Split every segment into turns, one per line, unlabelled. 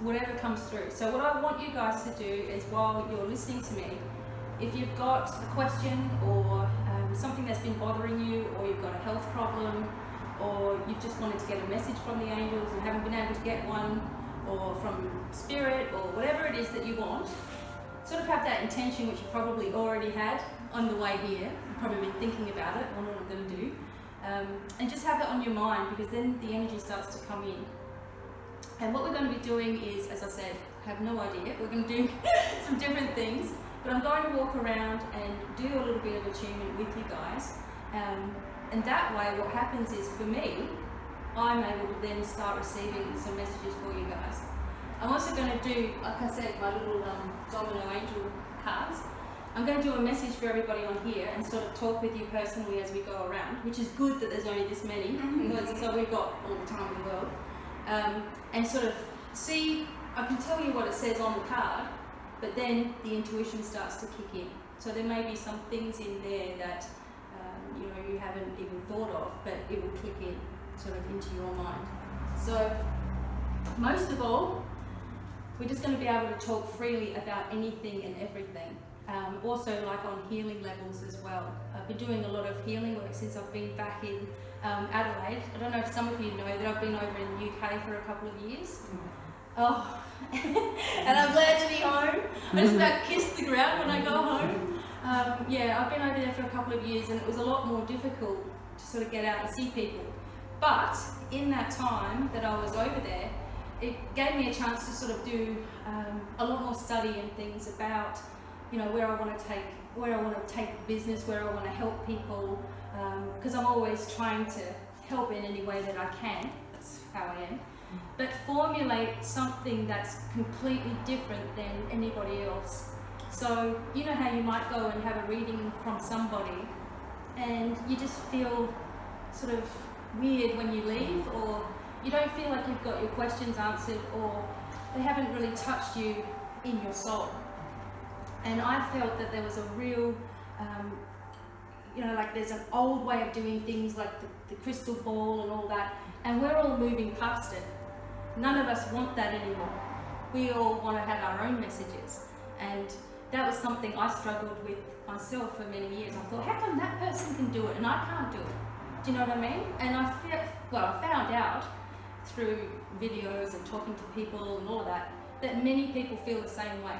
whatever comes through. So what I want you guys to do is, while you're listening to me, if you've got a question or something that's been bothering you, or you've got a health problem, or you've just wanted to get a message from the angels and haven't been able to get one, or from spirit, or whatever it is that you want, sort of have that intention, which you probably already had on the way here. You've probably been thinking about it, what I'm going to do. And just have it on your mind, because then the energy starts to come in. And what we're going to be doing is, as I said, I have no idea, we're going to do some different things, but I'm going to walk around and do a little bit of attunement with you guys. And that way what happens is, for me, I'm able to then start receiving some messages for you guys. I'm also going to do, like I said, my little domino angel cards. I'm going to do a message for everybody on here and sort of talk with you personally as we go around, which is good that there's only this many, because so we've got all the time in the world. And sort of see, I can tell you what it says on the card, but then the intuition starts to kick in. So there may be some things in there that you know, you haven't even thought of, but it will click in sort of into your mind. So most of all, we're just going to be able to talk freely about anything and everything. Also, like on healing levels as well. I've been doing a lot of healing work since I've been back in Adelaide. I don't know if some of you know that I've been over in the UK for a couple of years. Oh, and I'm glad to be home. I just about kiss the ground when I go home. Yeah, I've been over there for a couple of years, and it was a lot more difficult to sort of get out and see people. But in that time that I was over there, it gave me a chance to sort of do a lot more study and things about, you know, where I want to take business, where I want to help people, because I'm always trying to help in any way that I can. That's how I am. But formulate something that's completely different than anybody else. So you know how you might go and have a reading from somebody and you just feel sort of weird when you leave, or you don't feel like you've got your questions answered, or they haven't really touched you in your soul. And I felt that there was a real, you know, like there's an old way of doing things, like the crystal ball and all that, and we're all moving past it. None of us want that anymore. We all want to have our own messages, and that was something I struggled with myself for many years. I thought, how come that person can do it and I can't do it? Do you know what I mean? And I found out through videos and talking to people and all of that, that many people feel the same way.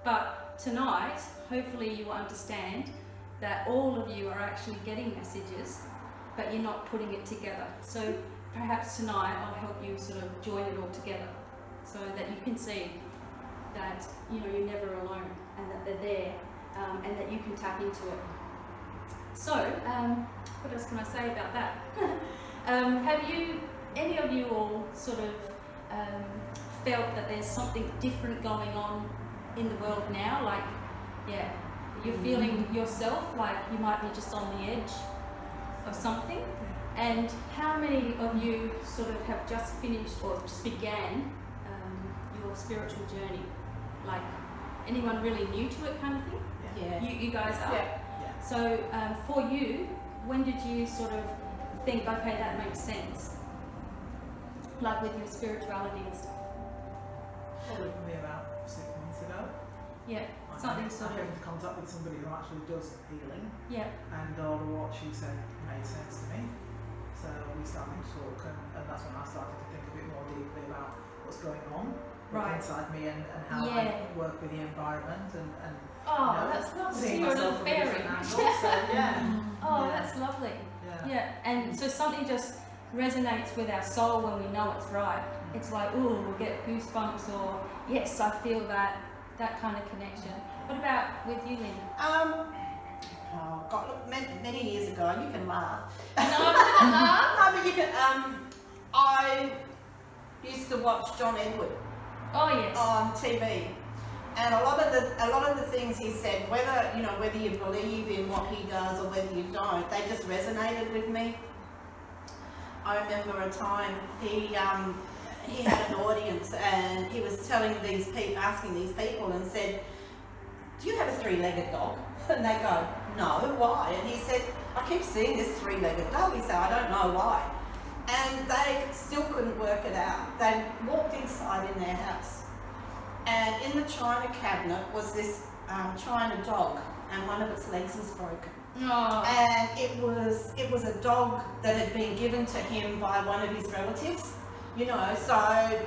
But tonight, hopefully you will understand that all of you are actually getting messages, but you're not putting it together. So perhaps tonight I'll help you sort of join it all together, so that you can see that, you know, you're never alone, and that they're there, and that you can tap into it. So what else can I say about that? Have you, any of you all, sort of felt that there's something different going on in the world now? Like, yeah, you're feeling yourself like you might be just on the edge of something? And how many of you sort of have just finished or just began your spiritual journey? Like, anyone really new to it, kind of thing?
Yeah.
You guys are?
Yeah. Yeah.
So for you, when did you sort of think, okay, that makes sense? Like with your spirituality and stuff?
Probably about 6 months ago.
Yeah, something sort
I
of...
came into contact with somebody who actually does healing.
Yeah.
And what she said made sense to me. So we started to talk, and that's when I started to think a bit more deeply about what's going on inside me, and how I work with the environment, and
oh,
you know,
that's lovely.
seeing
You're a
myself
little
from a
fairy.
different angle. So, yeah.
Oh,
yeah.
that's lovely.
Yeah.
Yeah, and so something just resonates with our soul when we know it's right. It's like, ooh, we'll get goosebumps, or yes, I feel that kind of connection. What about with you, Lynn?
Oh God, look, many years ago, you can laugh.
No, I'm
No, but you can. I used to watch John Edward.
Oh yes.
On TV, and a lot of the things he said, whether you believe in what he does or whether you don't, they just resonated with me. I remember a time he had an audience, and he was telling these people, asking these people, and said, "Do you have a three-legged dog?" And they go, "No, why?" And he said, "I keep seeing this three-legged dog." He said, "I don't know why." And they still couldn't work it out. They walked inside in their house, and in the china cabinet was this china dog, and one of its legs was broken.
Oh.
And it was a dog that had been given to him by one of his relatives, you know, so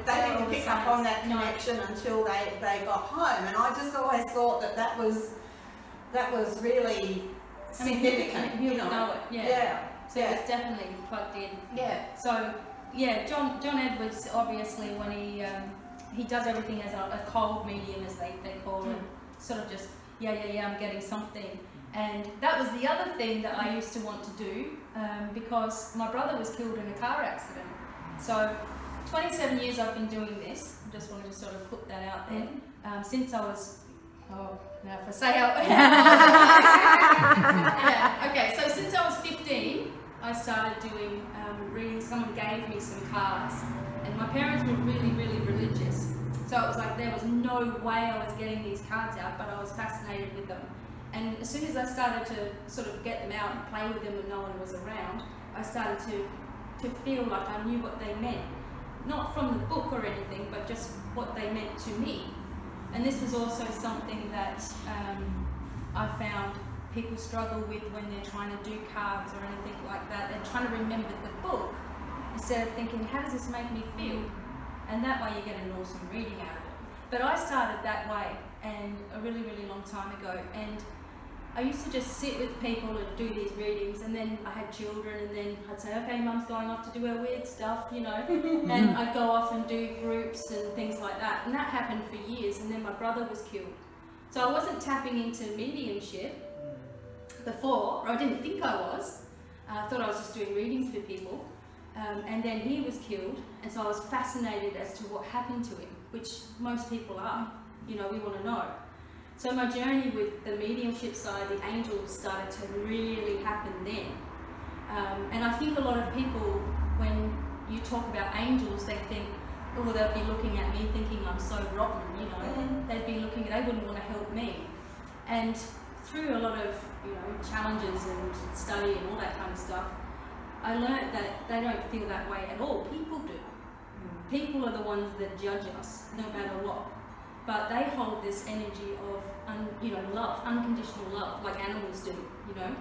they didn't pick up on that connection until they got home. And I just always thought that was really significant,
you know it,
yeah.
So it's definitely plugged in.
Yeah.
So yeah, John Edwards, obviously, when he does everything as a cold medium, as they call it, sort of just I'm getting something. And that was the other thing that I used to want to do, because my brother was killed in a car accident. So 27 years I've been doing this. I just wanted to sort of put that out there. Since I was, now if I say how, okay, so since I was 15, I started doing readings. Someone gave me some cards, and my parents were really, really religious. So it was like there was no way I was getting these cards out, but I was fascinated with them. And as soon as I started to sort of get them out and play with them when no one was around, I started to feel like I knew what they meant. Not from the book or anything, but just what they meant to me. And this was also something that I found people struggle with when they're trying to do cards or anything like that. They're trying to remember the book instead of thinking, how does this make me feel? And that way you get an awesome reading out of it. But I started that way, and a really, really long time ago. And I used to just sit with people and do these readings, and then I had children, and then I'd say, okay, Mum's going off to do her weird stuff, you know, and I'd go off and do groups and things like that. And that happened for years, and then my brother was killed. So I wasn't tapping into mediumship before, or I didn't think I was. I thought I was just doing readings for people. And then he was killed, and so I was fascinated as to what happened to him, which most people are, you know, we want to know. So my journey with the mediumship side, the angels, started to really happen then. And I think a lot of people, when you talk about angels, they think, oh, they'll be looking at me thinking I'm so rotten, you know, they'd be looking, they wouldn't want to help me. And through a lot of, you know, challenges and study and all that kind of stuff, I learned that they don't feel that way at all. People do. People are the ones that judge us, no matter what. But they hold this energy of, you know, love, unconditional love, like animals do, you know.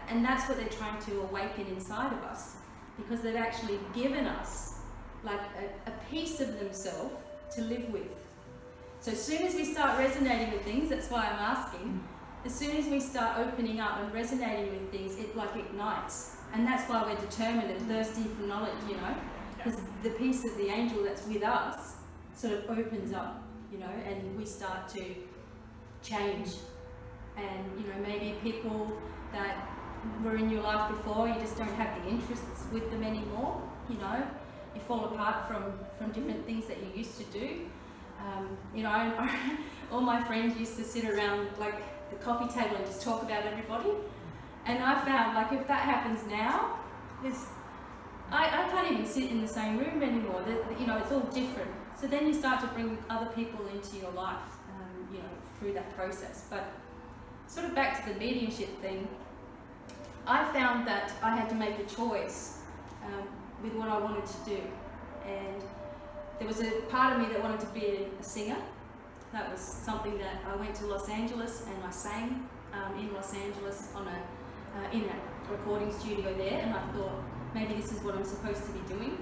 And that's what they're trying to awaken inside of us, because they've actually given us like a piece of themselves to live with. So as soon as we start resonating with things, that's why I'm asking, as soon as we start opening up and resonating with things, it like ignites. And that's why we're determined and thirsty for knowledge, you know, because the piece of the angel that's with us sort of opens up, you know, and we start to change. And, you know, maybe people that were in your life before, you just don't have the interests with them anymore, you know, you fall apart from different things that you used to do. You know, all my friends used to sit around like the coffee table and just talk about everybody. And I found, like, if that happens now, I can't even sit in the same room anymore. You know, it's all different. So then you start to bring other people into your life, you know, through that process. But sort of back to the mediumship thing, I found that I had to make a choice with what I wanted to do. And there was a part of me that wanted to be a singer. That was something that I went to Los Angeles and I sang in Los Angeles on in a recording studio there, and I thought maybe this is what I'm supposed to be doing.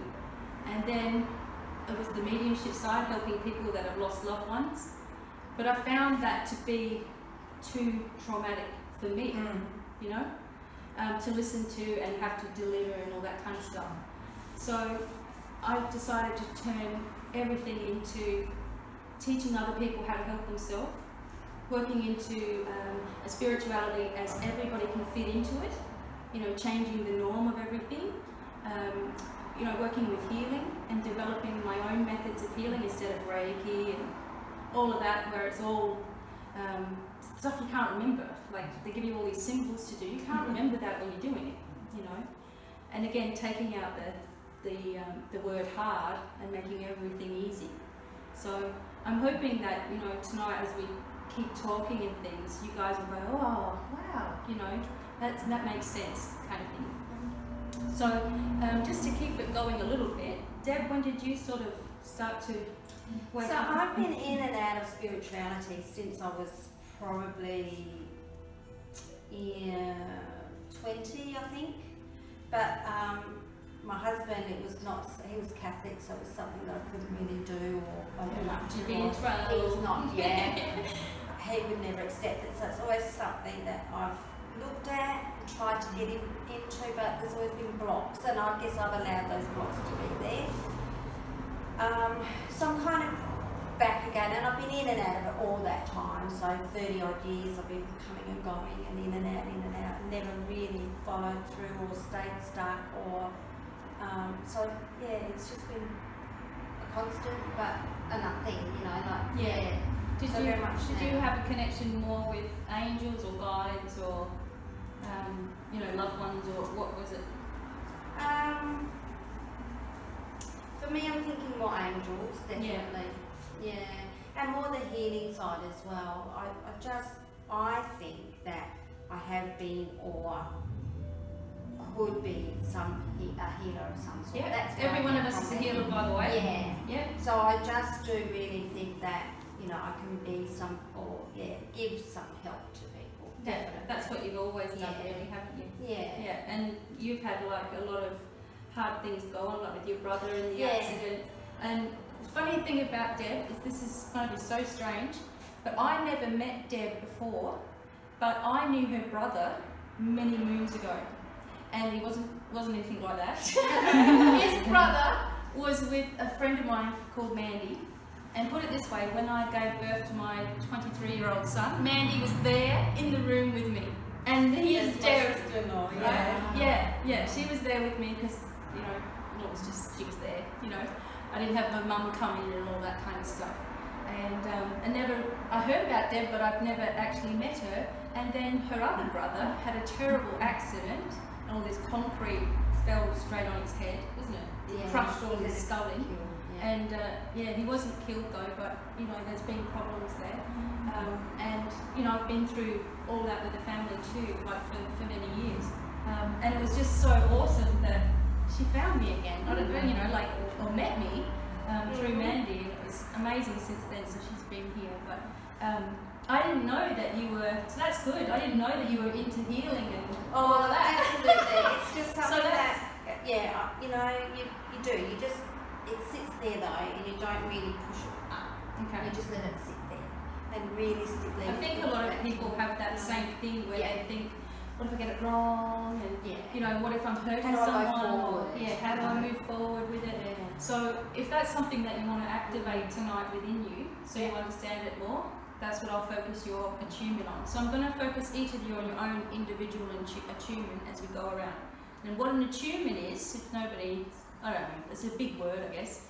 And then it was the mediumship side, helping people that have lost loved ones. But I found that to be too traumatic for me, you know, to listen to and have to deliver and all that kind of stuff. So I decided to turn everything into teaching other people how to help themselves, working into a spirituality as everybody can fit into it, you know, changing the norm of everything, you know, working with healing and developing my own methods of healing instead of Reiki and all of that, where it's all stuff you can't remember. Like, they give you all these symbols to do, you can't remember that when you're doing it, you know. And again, taking out the word hard and making everything easy. So I'm hoping that, you know, tonight as we keep talking and things, you guys will go, oh, wow, you know, that makes sense, kind of thing. So just to keep it going a little bit, Deb, when did you sort of start to work?
So I've been in and out of spirituality since I was probably 20, I think. But my husband, he was Catholic, so it was something that I couldn't really do or open up to.
He was
not, he would never accept it, so it's always something that I've looked at and tried to get him into, but there's always been blocks, and I guess I've allowed those blocks to be there. So I'm kind of back again, and I've been in and out of it all that time, so 30 odd years I've been coming and going and in and out, and never really followed through or stayed stuck or so yeah, it's just been a constant but a nothing, you know, like
Did
so
you
very much
did you have a connection more with angels or guides or you know, loved ones, or what was it?
For me, I'm thinking more angels, definitely. Yeah, and more the healing side as well. I think that I have been or could be a healer of some sort.
Yeah,
that's
every one of us is a healer, by the way. Yeah.
So I just do really think that, you know, I can be some, or give some help to people.
Definitely. That's what you've always done, really, haven't you?
Yeah.
And you've had like a lot of hard things go on, like with your brother and the accident. And the funny thing about Deb is, this is going to be so strange, but I never met Deb before, but I knew her brother many moons ago, and he wasn't anything like that. His brother was with a friend of mine called Mandy, and put it this way, when I gave birth to my 23-year-old son, Mandy was there in the room with me, and he is Deb. Yeah, she was there with me because, you know, well, it was just, she was there, you know. I didn't have my mum come in and all that kind of stuff. And I heard about Deb, but I've never actually met her. And then her other brother had a terrible accident, and all this concrete fell straight on his head, wasn't it?
Yeah,
crushed all his skull in.
Yeah.
And he wasn't killed though, but you know, there's been problems there. And you know, I've been through all that with the family too, like for many years. And it was just so awesome that she found me again. I don't know, you know, like, or met me through Mandy, and it was amazing since then. So she's been here, but I didn't know that you were. So that's good. I didn't know that you were into healing and all of that.
Absolutely. It's just something
So
that, you know, you do. You just, it sits there though, and you don't really push it up.
Okay.
You just let it sit there and really sit there.
I think a lot of people have that same thing where they think, what if I get it wrong? And you know, what if I'm hurting someone? How do I move forward with it? So if that's something that you want to activate tonight within you, so you understand it more, that's what I'll focus your attunement on. So I'm going to focus each of you on your own individual attunement as we go around. And what an attunement is, if nobody, I don't know, it's a big word, I guess.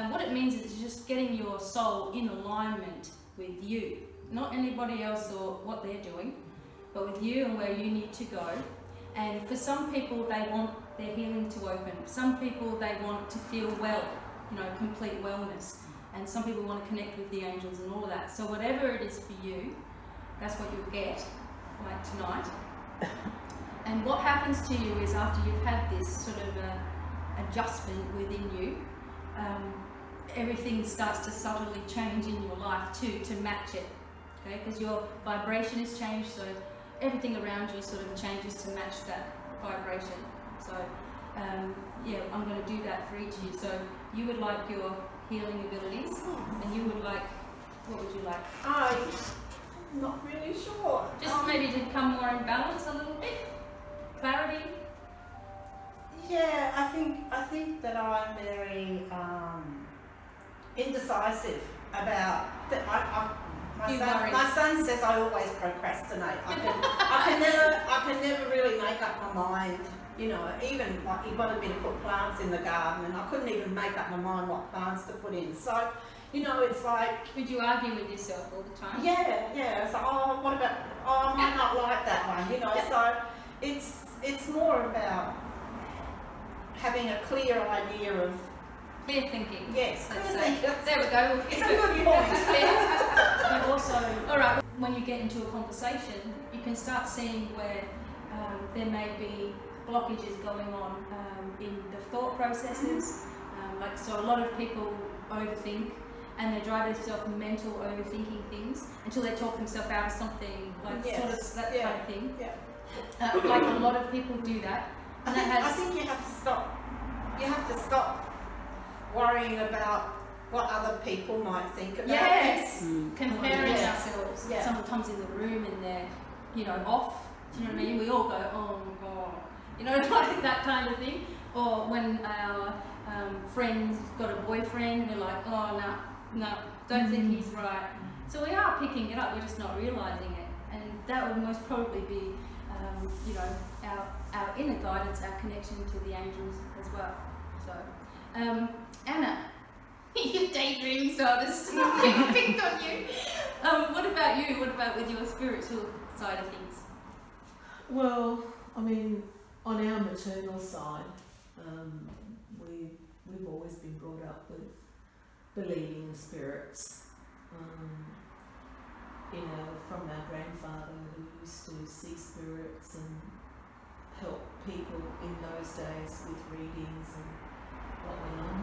What it means is just getting your soul in alignment with you, not anybody else or what they're doing, but with you and where you need to go. And for some people, they want their healing to open. Some people, they want to feel well, you know, complete wellness. And some people want to connect with the angels and all of that. So whatever it is for you, that's what you'll get, like tonight. And what happens to you is, after you've had this sort of adjustment within you, everything starts to subtly change in your life too, to match it. Okay, because your vibration has changed, so everything around you sort of changes to match that vibration. So I'm going to do that for each of you. So you would like your healing abilities, and you would like, what would you like?
I'm not really sure.
Just maybe to come more in balance a little bit? Clarity?
Yeah, I think that I'm very indecisive about that. My son says I always procrastinate. I can never really make up my mind. You know, even like he wanted me to put plants in the garden, and I couldn't even make up my mind what plants to put in. So, you know, it's like.
Would you argue with yourself all the time?
Yeah. So, what about? I might not like that one. You know, so it's more about having a clear idea of.
Clear thinking.
Yes,
clear
thinking.
There we go.
It's a good point.
But also, all right, when you get into a conversation, you can start seeing where there may be blockages going on in the thought processes. So a lot of people overthink, and they drive themselves mental overthinking things until they talk themselves out of something, like sort of that kind of thing. Like a lot of people do that. And
I think you have to stop. You have to stop worrying about what other people might think about
comparing ourselves. Someone comes in the room and they're, you know, off. Do you know what I mean? We all go, oh my god, you know, like that kind of thing. Or when our friend's got a boyfriend, we're like, oh no, don't think he's right. So we are picking it up, we're just not realising it. And that would most probably be, you know, our inner guidance, our connection to the angels as well. So, Anna, your daydreaming starters picked on you. What about you? What about with your spiritual side of things?
Well, I mean, on our maternal side, we've always been brought up with believing in spirits. You know, from our grandfather who used to see spirits and help people in those days with readings and what went on.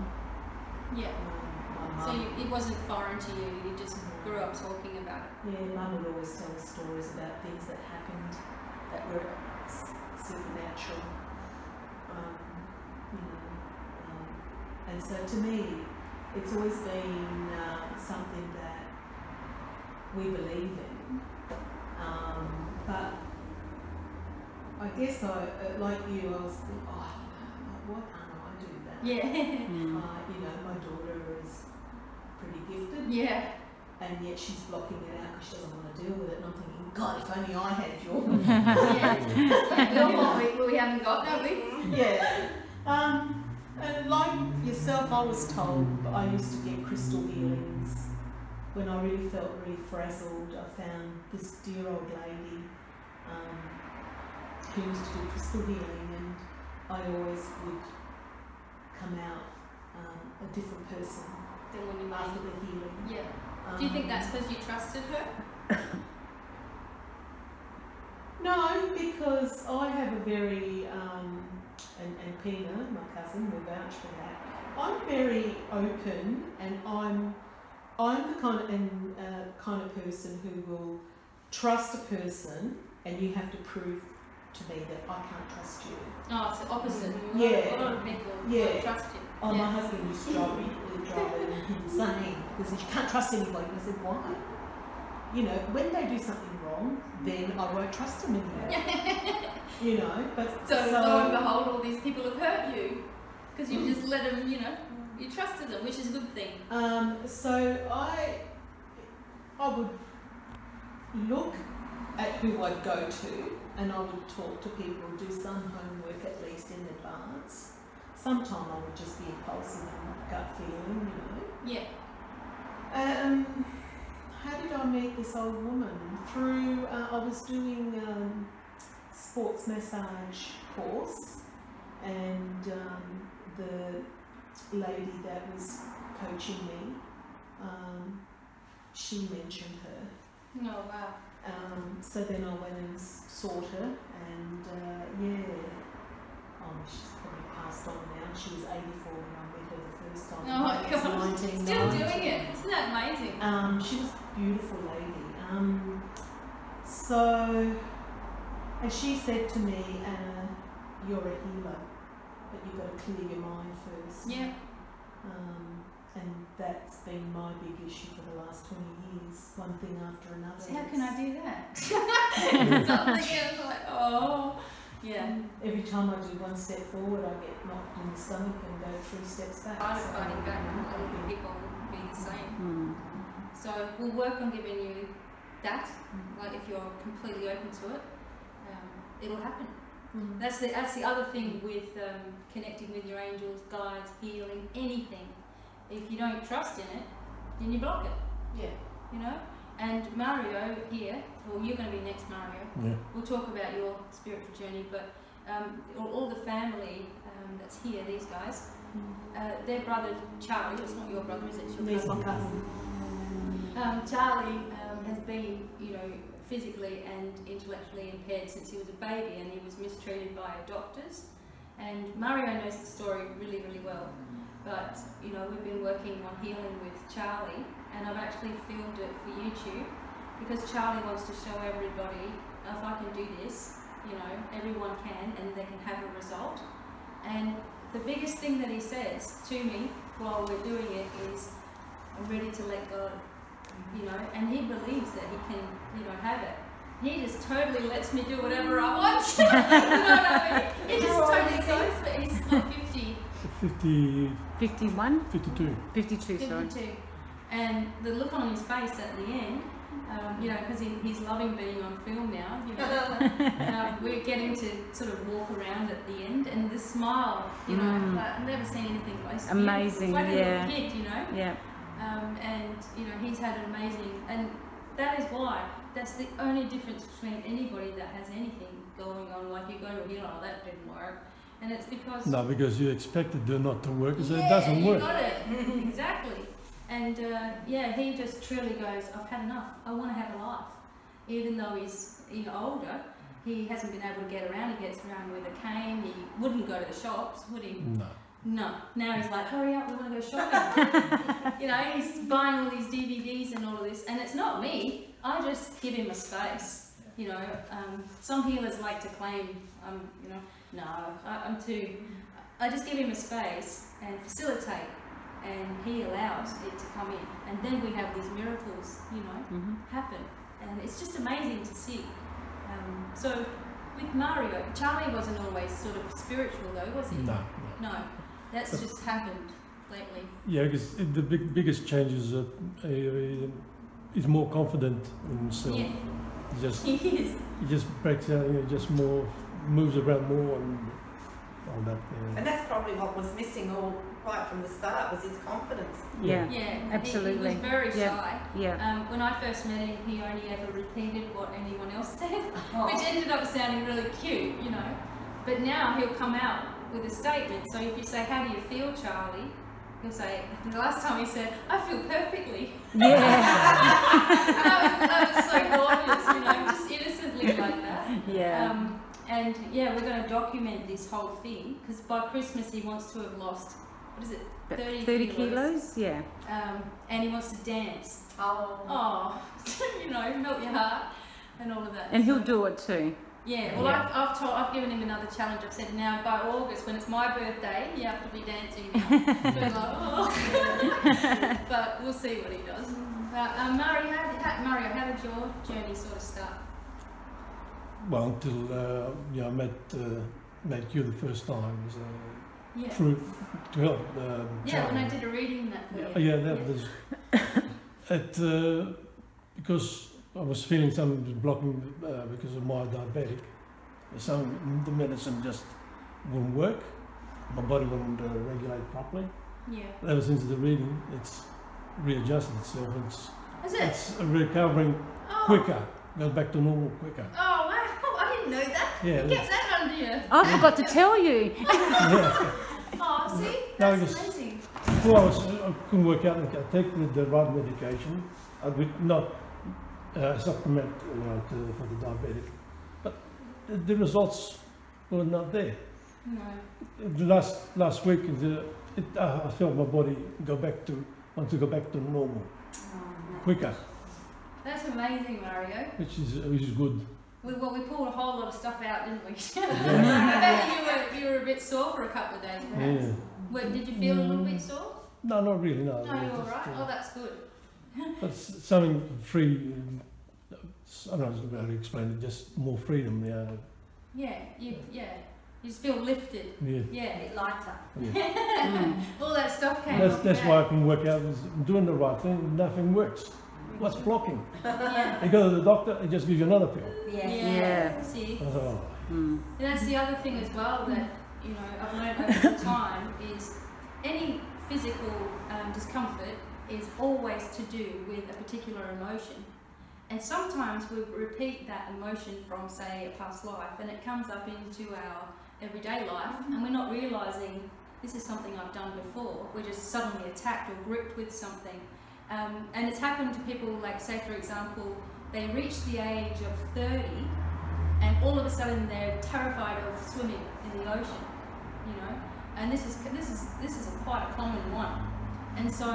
Yeah. So it wasn't foreign to you, you just grew up talking about it.
Yeah, Mum would always tell us stories about things that happened that were supernatural. You know, and so to me, it's always been something that we believe in. But I guess like you, I was thinking, oh, why can't I do that?
Yeah.
You know, my daughter is pretty gifted.
Yeah.
And yet she's blocking it out because she doesn't want to deal with it. And I'm thinking, God, if only I had your.
We haven't got that, we?
Yeah. And like yourself, I was told I used to get crystal healings. When I really felt really frazzled, I found this dear old lady who used to do crystal healing, and I always would come out a different person
Then when you
after the healing.
Yeah. Do you think that's because you trusted her?
No, because I have a very, and Pina, my cousin, will vouch for that. I'm very open, and I'm the kind of person who will trust a person, and you have to prove to me that I can't trust you.
Oh, it's the opposite.
Yeah.
A lot of people
Yeah.
trust you.
Oh, my husband used to drive me insane because he can't trust anybody. And I said, why? You know, when they do something wrong, then I won't trust them anymore. You know, but
so lo and behold, all these people have hurt you because you just let them. You know, you trusted them, which is a good thing.
So I would look at who I'd go to, and I would talk to people, do some homework at least in advance. Sometimes I would just be impulsive and gut feeling, you know.
Yeah.
How did I meet this old woman? Through, I was doing sports massage course, and the lady that was coaching me, she mentioned her.
Oh, wow.
So then I went and saw her, and she's probably passed on now. She was 84 when I met her the first time.
Oh my God, still doing it. Isn't that amazing?
She was a beautiful lady. And she said to me, Anna, you're a healer, but you've got to clear your mind first.
Yeah.
And that's been my big issue for the last 20 years, one thing after another.
So how can I do that? Something like, oh, yeah.
Every time I do one step forward, I get knocked in the stomach and go 3 steps back.
Part of fighting back, a lot of people be the same. So we'll work on giving you that, like if you're completely open to it, it'll happen. That's the other thing with connecting with your angels, guides, healing, anything. If you don't trust in it, then you block it.
Yeah.
You know? And Mario here, well, you're going to be next, Mario.
Yeah.
We'll talk about your spiritual journey, but all the family that's here, these guys, their brother Charlie, it's not your brother, is it? It's your
He's my cousin.
Charlie has been, you know, physically and intellectually impaired since he was a baby, and he was mistreated by doctors. And Mario knows the story really, really well. But, you know, we've been working on healing with Charlie, and I've actually filmed it for YouTube because Charlie wants to show everybody, if I can do this, you know, everyone can, and they can have a result. And the biggest thing that he says to me while we're doing it is, I'm ready to let go, you know, and he believes that he can, you know, have it. He just totally lets me do whatever I want. You know what I mean? He just totally goes, but he's like 50.
51?
52.
52, sorry.
52. And the look on his face at the end, you know, because he's loving being on film now, you know, we're getting to sort of walk around at the end, and the smile, you know, I've never seen anything close to
amazing,
it's like a
yeah.
little kid, you know.
Yeah.
And, you know, he's had an amazing, and that is why, that's the only difference between anybody that has anything going on, like you go to a healer, oh, that didn't work. And it's because...
No, because you expected it not to work, so
yeah,
it doesn't work.
you got it. Exactly. And yeah, he just truly goes, I've had enough. I want to have a life. Even though he's, you know, older, he hasn't been able to get around. He gets around with a cane. He wouldn't go to the shops, would he?
No.
No. Now he's like, hurry up, we want to go shopping. You know, he's buying all these DVDs and all of this. And it's not me. I just give him a space. You know, some healers like to claim, you know, no, I'm too... I just give him a space and facilitate, and he allows it to come in. And then we have these miracles, you know, happen. And it's just amazing to see. So with Mario, Charlie wasn't always sort of spiritual though, was he?
No.
No, that's just happened lately.
Yeah, because the biggest change is that he's more confident in himself.
Yeah, he is.
He just breaks out, you know, just more, moves around more and all that. Yeah.
And that's probably what was missing all right from the start, was his confidence.
Yeah,
Yeah,
absolutely.
He was very shy.
Yeah.
When I first met him, he only ever repeated what anyone else said,
Oh.
which ended up sounding really cute, you know. But now he'll come out with a statement. So if you say, how do you feel, Charlie? He'll say, the last time he said, I feel perfectly.
Yeah.
that was so gorgeous, you know, just innocently like that.
Yeah.
And yeah, we're going to document this whole thing, because by Christmas he wants to have lost, what is it, 30
kilos? Yeah.
And he wants to dance.
Oh.
Oh, you know, melt your heart and all of that.
And
So-
he'll do it too.
Yeah, well,
Yeah.
I've given him another challenge. I've said now by August, when it's my birthday, you have to be dancing now. So he's like, oh. But we'll see what he does. But Mario, how did your journey sort of start?
Well, until yeah, I met you the first time, was
Yeah.
through to help.
Yeah, when I
Charlie.
did a reading that for you.
Yeah, that was it. Because I was feeling something blocking because of my diabetic. Some the medicine just wouldn't work. My body wouldn't regulate properly.
Yeah.
Ever since the reading, it's readjusted itself.
Is it?
It's recovering
Oh.
quicker. Goes back to normal quicker.
Oh, wow. I didn't know that.
Yeah.
You kept that under you.
I forgot to tell you.
Yeah.
Oh, see?
No,
That's
because-
amazing.
Before I couldn't work out. I take the right medication. I would not supplement, you know, for the diabetic. But the results were not there.
No.
Last week, I felt my body want to go back to normal
Oh, no.
quicker,
That's amazing, Mario.
which is good.
We pulled a whole lot of stuff out, didn't we? I bet you were a bit sore for a couple of days, perhaps.
Yeah.
Well, did you feel a little bit sore?
No, not really. No.
No, you're all
just,
right. Oh, that's good.
but something free. I don't know how to explain it. Just more freedom. Yeah.
You just feel lifted.
Yeah.
Yeah.
A bit lighter.
Yeah.
All that stuff came off.
That's why I can work out. Is doing the right thing. Nothing works. What's blocking?
Yeah.
You go to the doctor. It just gives you another pill.
Yeah.
See,
I thought, oh.
and that's the other thing as well that I've learned over time is any physical discomfort is always to do with a particular emotion. And sometimes we repeat that emotion from, say, a past life, and it comes up into our everyday life, and we're not realising this is something I've done before. We're just suddenly attacked or gripped with something. And it's happened to people, like, say, for example, they reach the age of 30 and all of a sudden they're terrified of swimming in the ocean, you know. And this is quite a common one. And so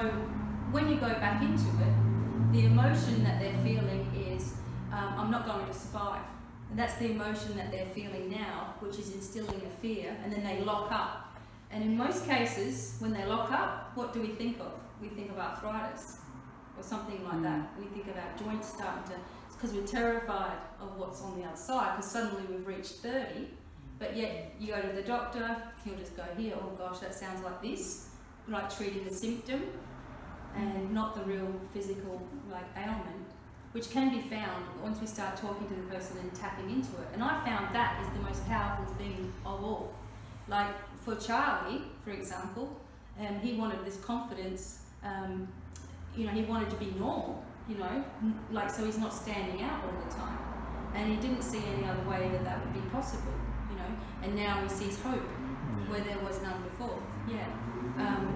when you go back into it, the emotion that they're feeling is, I'm not going to survive. And that's the emotion that they're feeling now, which is instilling a fear, and then they lock up. And in most cases, when they lock up, what do we think of? We think of arthritis or something like that. We think about joints starting to, it's because we're terrified of what's on the other side, because suddenly we've reached 30, but yet you go to the doctor, he'll just go, here, oh gosh, that sounds like this, like treating the symptom and not the real physical like ailment, which can be found once we start talking to the person and tapping into it. And I found that is the most powerful thing of all. Like for Charlie, for example, he wanted this confidence, you know, he wanted to be normal, you know, like so he's not standing out all the time. And he didn't see any other way that that would be possible, you know, and now he sees hope where there was none before. Yeah.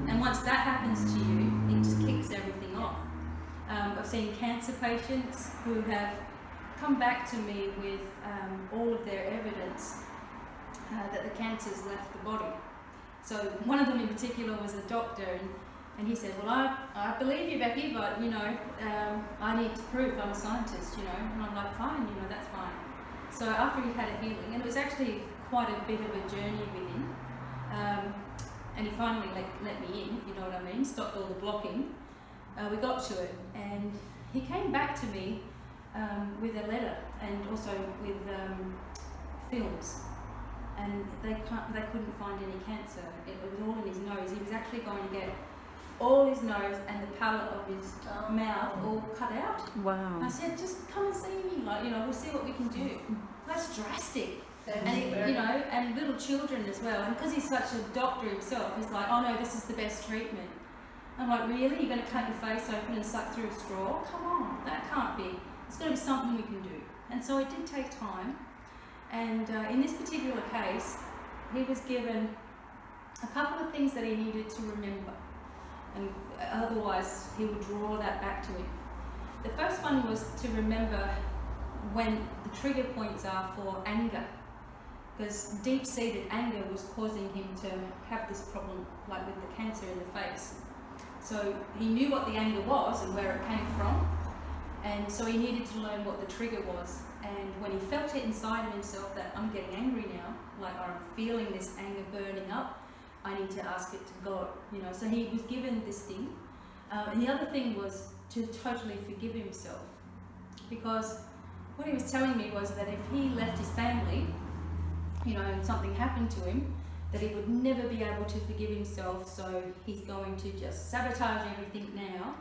And once that happens to you, it just kicks everything off. I've seen cancer patients who have come back to me with all of their evidence that the cancer's left the body. So one of them in particular was a doctor, and he said, well, I believe you, Becky, but, you know, I need to prove I'm a scientist, you know. And I'm like, fine, you know, that's fine. So after he had a healing, and it was actually quite a bit of a journey with him, and he finally let me in, if you know what I mean, stopped all the blocking. We got to it, and he came back to me with a letter and also with films, and they couldn't find any cancer. It was all in his nose. He was actually going to get all his nose and the palate of his mouth all cut out.
Wow.
I said, just come and see me, like, you know, we'll see what we can do. That's drastic. And you know, and little children as well. And because he's such a doctor himself, he's like, oh no, this is the best treatment. I'm like, really? You're going to cut your face open and suck through a straw? Come on, that can't be. It's got to be something we can do. And so it did take time. And in this particular case, he was given a couple of things that he needed to remember. And otherwise, he would draw that back to him. The first one was to remember when the trigger points are for anger. Because deep-seated anger was causing him to have this problem, like with the cancer in the face. So he knew what the anger was and where it came from, and so he needed to learn what the trigger was. And when he felt it inside of himself that I'm getting angry now, like I'm feeling this anger burning up, I need to ask it to God, you know. So he was given this thing, and the other thing was to totally forgive himself, because what he was telling me was that if he left his family, you know, and something happened to him, that he would never be able to forgive himself, so he's going to just sabotage everything now,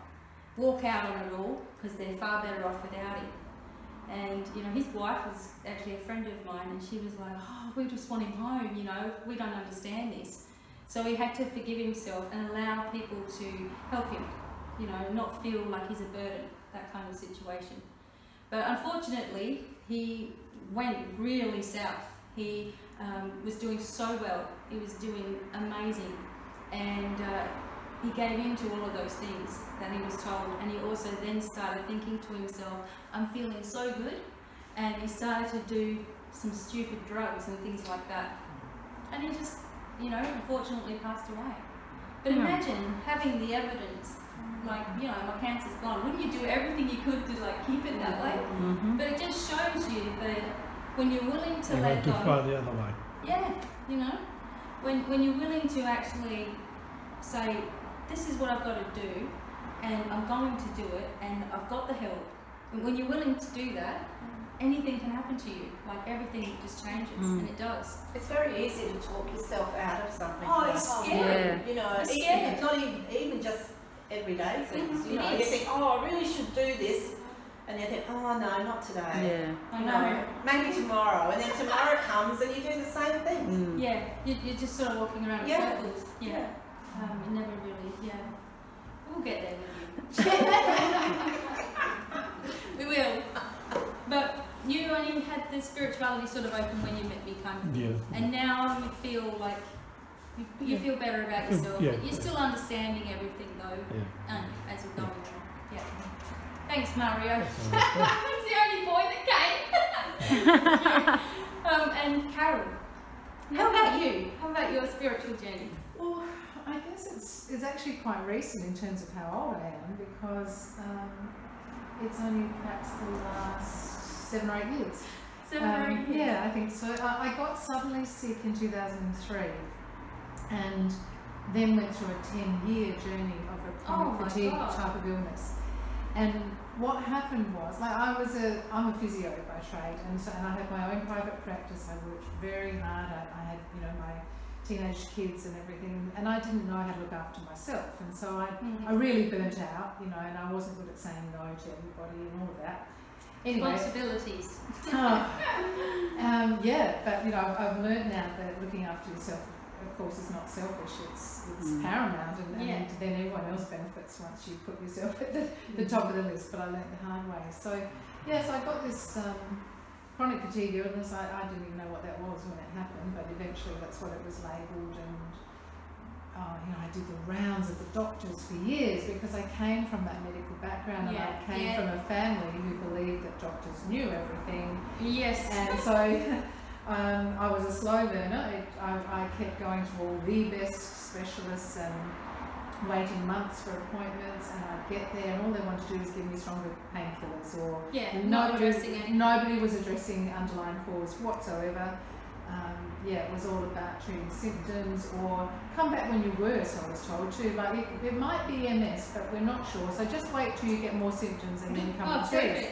walk out on it all, because they're far better off without him. And, you know, his wife was actually a friend of mine, and she was like, oh, we just want him home, you know, we don't understand this. So he had to forgive himself and allow people to help him, you know, not feel like he's a burden, that kind of situation. But unfortunately, he went really south. He was doing so well, he was doing amazing, and he gave in to all of those things that he was told, and he also then started thinking to himself, I'm feeling so good, and he started to do some stupid drugs and things like that, and he just, you know, unfortunately passed away. But imagine having the evidence, like, you know, my cancer's gone, wouldn't you do everything you could to like keep it that way? But it just shows you that when you're willing to let go,
the other way.
yeah, you know, when you're willing to actually say, this is what I've got to do, and I'm going to do it, and I've got the help. And when you're willing to do that, anything can happen to you. Like everything just changes, and it does.
It's very easy to talk yourself out of something.
Oh, it's scary.
You know,
It's scary.
it's not even just everyday things. You know,
It
you
is.
think, oh, I really should do this. And you think, oh no, not today.
I
You
know.
know, maybe tomorrow. And then tomorrow comes and you do the same thing.
Yeah, you're just sort of walking around in
Yeah.
circles. Yeah. You never really, we'll get there with you. We will. But you only had the spirituality sort of open when you met me, kind of.
Yeah.
And now you feel like, you feel better about yourself.
Yeah.
But you're still understanding everything though,
Yeah.
as you're going on. Yeah. Thanks, Mario.
That's all right.
He's the boy that came. And Carol, how about you? How about your spiritual journey?
Well, I guess it's actually quite recent in terms of how old I am, because it's only perhaps the last 7 or 8 years.
7 or 8 years?
Yeah, I think so. I got suddenly sick in 2003 and then went through a 10-year journey of a chronic fatigue type of illness. And what happened was, like, I'm a physio by trade, and I had my own private practice. I worked very hard. I had, you know, my teenage kids and everything, and I didn't know how to look after myself, and so I really burnt out, you know, and I wasn't good at saying no to everybody and all of that. Anyway,
responsibilities.
Yeah, but you know, I've learned now that looking after yourself, of course, is not selfish. It's paramount, and then everyone else benefits once you put yourself at the top of the list. But I learned the hard way. So yes, I got this chronic fatigue illness. I didn't even know what that was when it happened, but eventually that's what it was labelled. And you know, I did the rounds of the doctors for years because I came from that medical background, and I came from a family who believed that doctors knew everything.
Yes.
And so I was a slow learner. I kept going to all the best specialists and waiting months for appointments, and I'd get there and all they wanted to do was give me stronger painkillers, or
not addressing anything.
Nobody was addressing underlying cause whatsoever. It was all about treating symptoms, or come back when you're worse, I was told too. Like, it might be MS, but we're not sure, so just wait till you get more symptoms and then come and see us.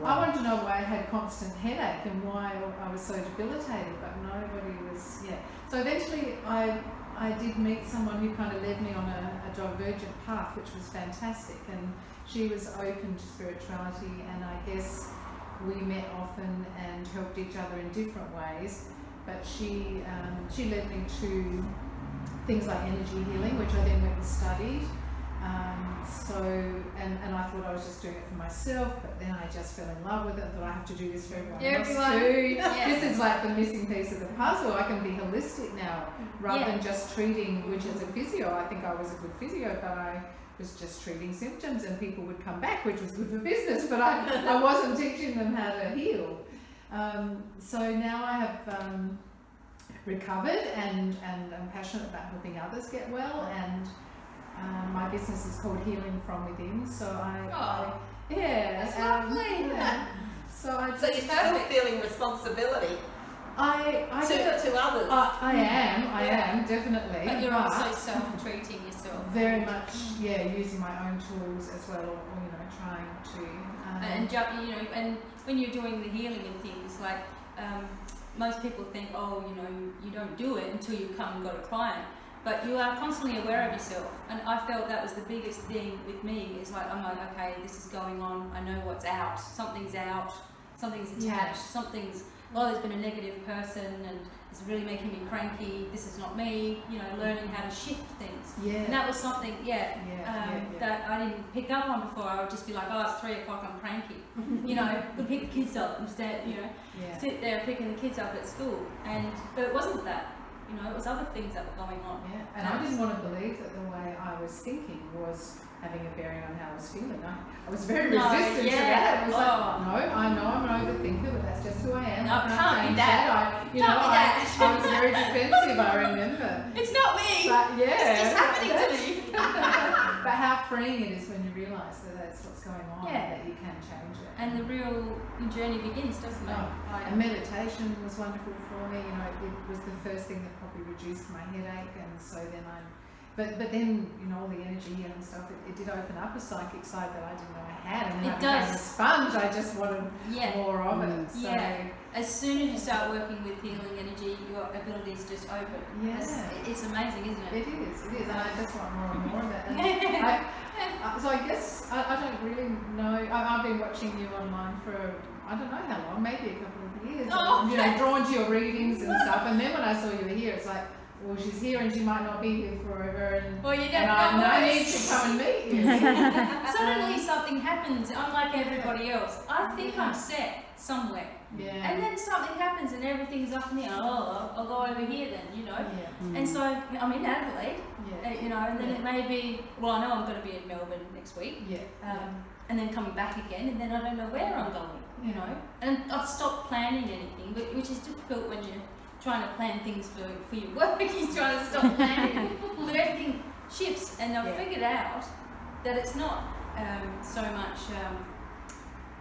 I wanted to know why I had constant headache and why I was so debilitated, but nobody was, So eventually I did meet someone who kind of led me on a divergent path, which was fantastic, and she was open to spirituality, and I guess we met often and helped each other in different ways. But she led me to things like energy healing, which I then went and studied. And I thought I was just doing it for myself, but then I just fell in love with it. That I have to do this for everyone else too. This is like the missing piece of the puzzle. I can be holistic now, rather than just treating, which is a physio. I think I was a good physio, but I was just treating symptoms, and people would come back, which was good for business, but I wasn't teaching them how to heal. So now I have recovered, and I'm passionate about helping others get well, and my business is called Healing From Within. So
that's lovely.
So you're still feeling responsibility to others.
I am definitely.
But you're also self-treating yourself.
Very much, using my own tools as well, or you know, trying to.
And when you're doing the healing and things, like most people think, you don't do it until you come and got a client. But you are constantly aware of yourself, and I felt that was the biggest thing with me. Is like, I'm like, okay, this is going on. I know what's out. Something's attached. There's been a negative person, and it's really making me cranky. This is not me. You know, learning how to shift things. And that was something, that I didn't pick up on before. I would just be like, it's 3 o'clock, I'm cranky. You know, we'll pick the kids up instead. You know, sit there picking the kids up at school, but it wasn't that. You know, it was other things that were going on.
And I didn't want to believe that the way I was thinking was having a bearing on how I was feeling. I was very resistant to that. It was like, no, I know I'm an overthinker, but that's just who I am.
No, can't be that.
I was very defensive, I remember.
It's not me.
But
it's just happening to me.
But how freeing it is when you realise that that's what's going on, that you can change it.
And the real journey begins, doesn't it?
And meditation was wonderful for me. You know, it was the first thing that probably reduced my headache, and so then but then, you know, all the energy and stuff, it did open up a psychic side that I didn't know I had, and then I became a sponge. I just wanted more of it. So
as soon as you start working with healing energy, your abilities just open. It's amazing, isn't it?
It is, and I just want more and more of it. So I guess I don't really know. I've been watching you online for I don't know how long, maybe a couple of years. And, you know, drawn to your readings and stuff. And then when I saw you were here, it's like, well, she's here and she might not be here forever. And I need to come and meet you.
Suddenly something happens, unlike everybody else. I think I'm set somewhere. And then something happens and everything's up in the air. I'll go over here then, you know. And so I'm in Adelaide, you know, and then it may be, I know I'm going to be in Melbourne next week. and then coming back again, and then I don't know where I'm going, you know. And I've stopped planning anything, which is difficult when you're trying to plan things for your work. You're trying to stop planning, but everything shifts, and I've figured out that it's not so much.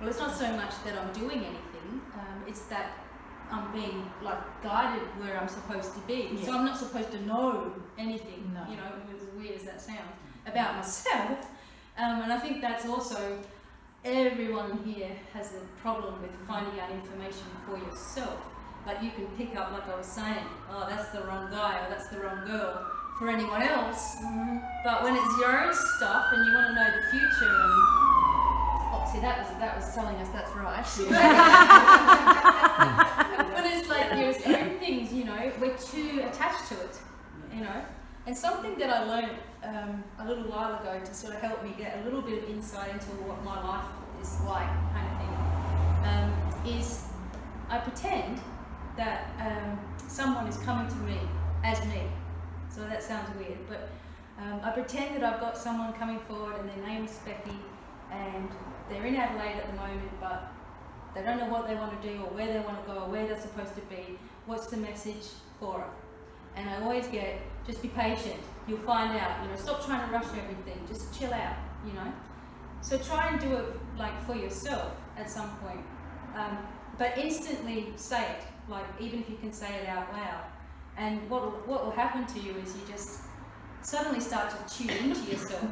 Well, it's not so much that I'm doing anything. It's that I'm being like guided where I'm supposed to be.
Yeah.
So I'm not supposed to know anything.
No.
You know, as weird as that sounds, about myself. And I think that's also, everyone here has a problem with finding out information for yourself. Like you can pick up, like I was saying, oh, that's the wrong guy or that's the wrong girl for anyone else. But when it's your own stuff and you want to know the future, and oh, see, that was telling us that's right. When it's like your own things, you know, we're too attached to it, you know. And something that I learned a little while ago to sort of help me get a little bit of insight into what my life is like, kind of thing, is I pretend that someone is coming to me as me. So that sounds weird, but I pretend that I've got someone coming forward and their name's Becky, and they're in Adelaide at the moment, but they don't know what they want to do or where they want to go or where they're supposed to be. What's the message for it? And I always get, just be patient, you'll find out, you know, stop trying to rush everything, just chill out, you know. So try and do it like for yourself at some point, but instantly say it, like even if you can say it out loud. And what will happen to you is you just suddenly start to tune into yourself.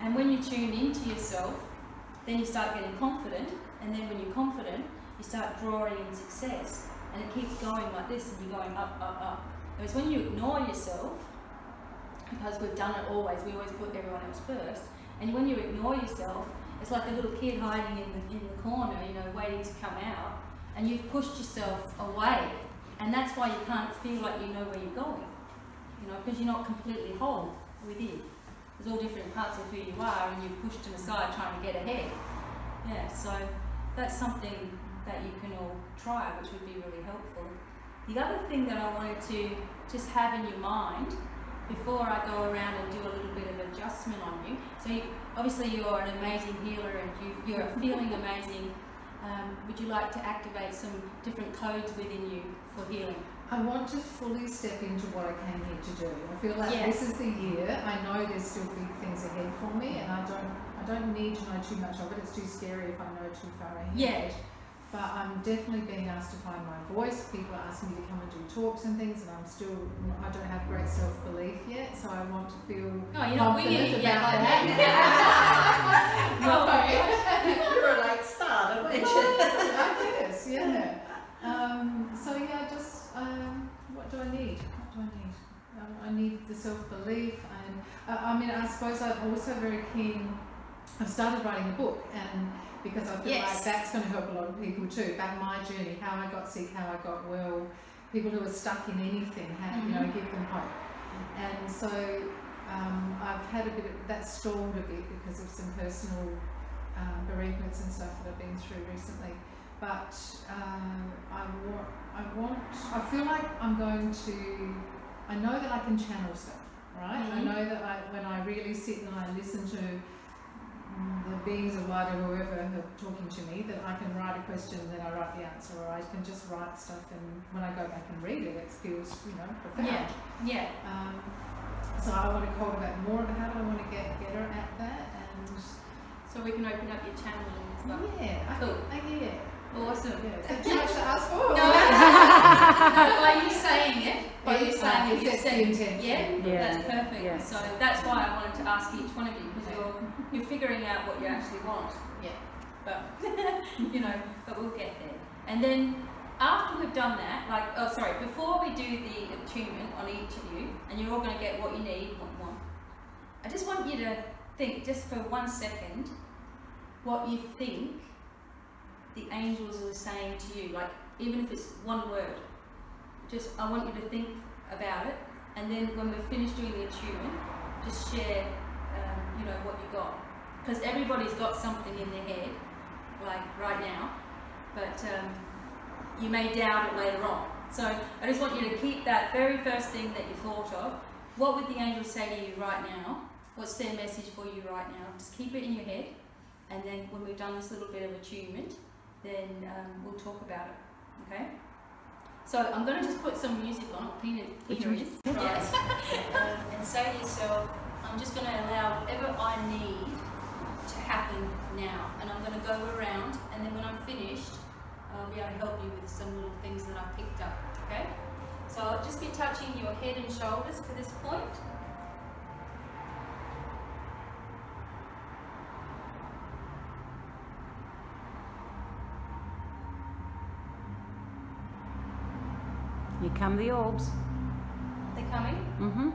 And when you tune into yourself, then you start getting confident, and then when you're confident, you start drawing in success, and it keeps going like this, and you're going up, up, up. Whereas when you ignore yourself, because we've done it always, we always put everyone else first, and when you ignore yourself, it's like a little kid hiding in the corner, you know, waiting to come out, and you've pushed yourself away, and that's why you can't feel like you know where you're going, you know, because you're not completely whole within. There's all different parts of who you are, and you've pushed them aside trying to get ahead. Yeah, so that's something that you can all try, which would be really helpful. The other thing that I wanted to just have in your mind before I go around and do a little bit of adjustment on you. So obviously you're an amazing healer and you're feeling amazing. Would you like to activate some different codes within you for healing?
I want to fully step into what I came here to do. I feel like this is the year. I know there's still big things ahead for me, and I don't need to know too much of it. It's too scary if I know too far ahead.
Yeah.
But I'm definitely being asked to find my voice. People are asking me to come and do talks and things, and I don't have great self-belief yet, so I want to feel confident about that.
You're a late starter, weren't you?
I guess, yeah. So yeah, just what do I need? What do I need? I need the self-belief, and I mean, I suppose I'm also very keen. I've started writing a book, and because I feel like that's going to help a lot of people too, about my journey, how I got sick, how I got well, people who are stuck in anything, how, you know, give them hope. And so I've had a bit of that stalled a bit because of some personal bereavements and stuff that I've been through recently. But I feel like I'm going to, I know that I can channel stuff, right? I know that when I really sit and I listen to the beings of light or whoever are talking to me, that I can write a question, then I write the answer, or I can just write stuff, and when I go back and read it, it feels, you know, profound. So I want to cultivate more of it. How do I want to get better at that? And
so we can open up your channel and stuff.
Yeah,
cool. Awesome.
Yeah. Is that too much to ask for?
No, by you saying it, you said it. Yeah, that's perfect.
Yeah.
So that's why I wanted to ask each one of you, because you're figuring out what you actually want.
Yeah.
But you know, but we'll get there. And then after we've done that, before we do the attunement on each of you, and you're all going to get what you need, I just want you to think, just for 1 second, what you think the angels are saying to you, like even if it's one word. Just, I want you to think about it, and then when we're finished doing the attunement, just share, you know, what you got. Because everybody's got something in their head, like right now, but you may doubt it later on. So I just want you to keep that very first thing that you thought of. What would the angels say to you right now? What's their message for you right now? Just keep it in your head, and then when we've done this little bit of attunement, then we'll talk about it. Okay? So I'm going to just put some music on. Pina is. Right. And say to yourself, I'm just going to allow whatever I need to happen now. And I'm going to go around, and then when I'm finished, I'll be able to help you with some little things that I've picked up. Okay? So I'll just be touching your head and shoulders for this point.
Here come the orbs.
They're coming?
Mm-hmm.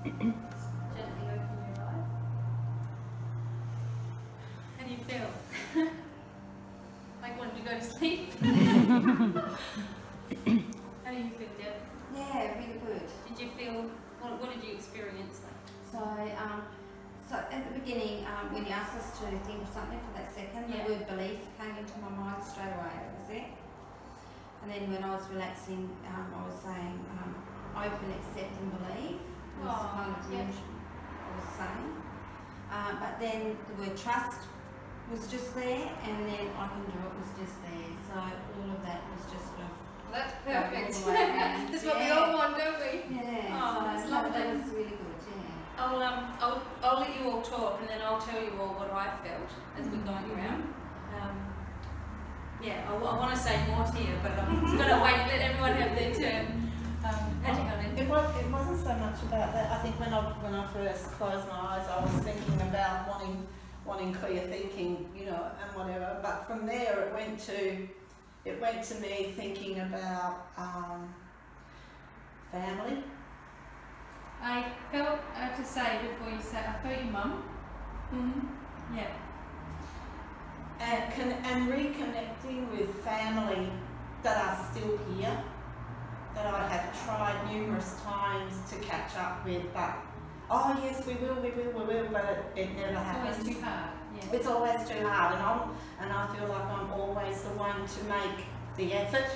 Gently open your eyes. How do you feel? Like wanting to go to sleep? How do you feel, Deb?
Yeah, really good.
Did you feel, what did you experience like?
So at the beginning, when you asked us to think of something for that second, the word belief came into my mind straight away. That was it. And then when I was relaxing, I was saying, open, accept and believe. Was kind of I was saying. But then the word trust was just there, and then I can do it was just there. So all of that was just sort of.
Well, that's perfect. That's what we all want, don't we?
Yeah.
Oh, that's lovely.
That was really good. Yeah.
I'll let you all talk, and then I'll tell you all what I felt as we're going around. I want to say more to you, but I'm just going to wait and let everyone have their turn.
It wasn't so much about that. I think when I first closed my eyes, I was thinking about wanting clear thinking, you know, and whatever. But from there, it went to me thinking about family.
I felt, I have to say before you say, I felt your mum. Yeah.
And reconnecting with family that are still here, that I have tried numerous times to catch up with, but oh yes, we will, but it never happens.
It's always too hard. Yeah.
It's always too hard, and I feel like I'm always the one to make the effort,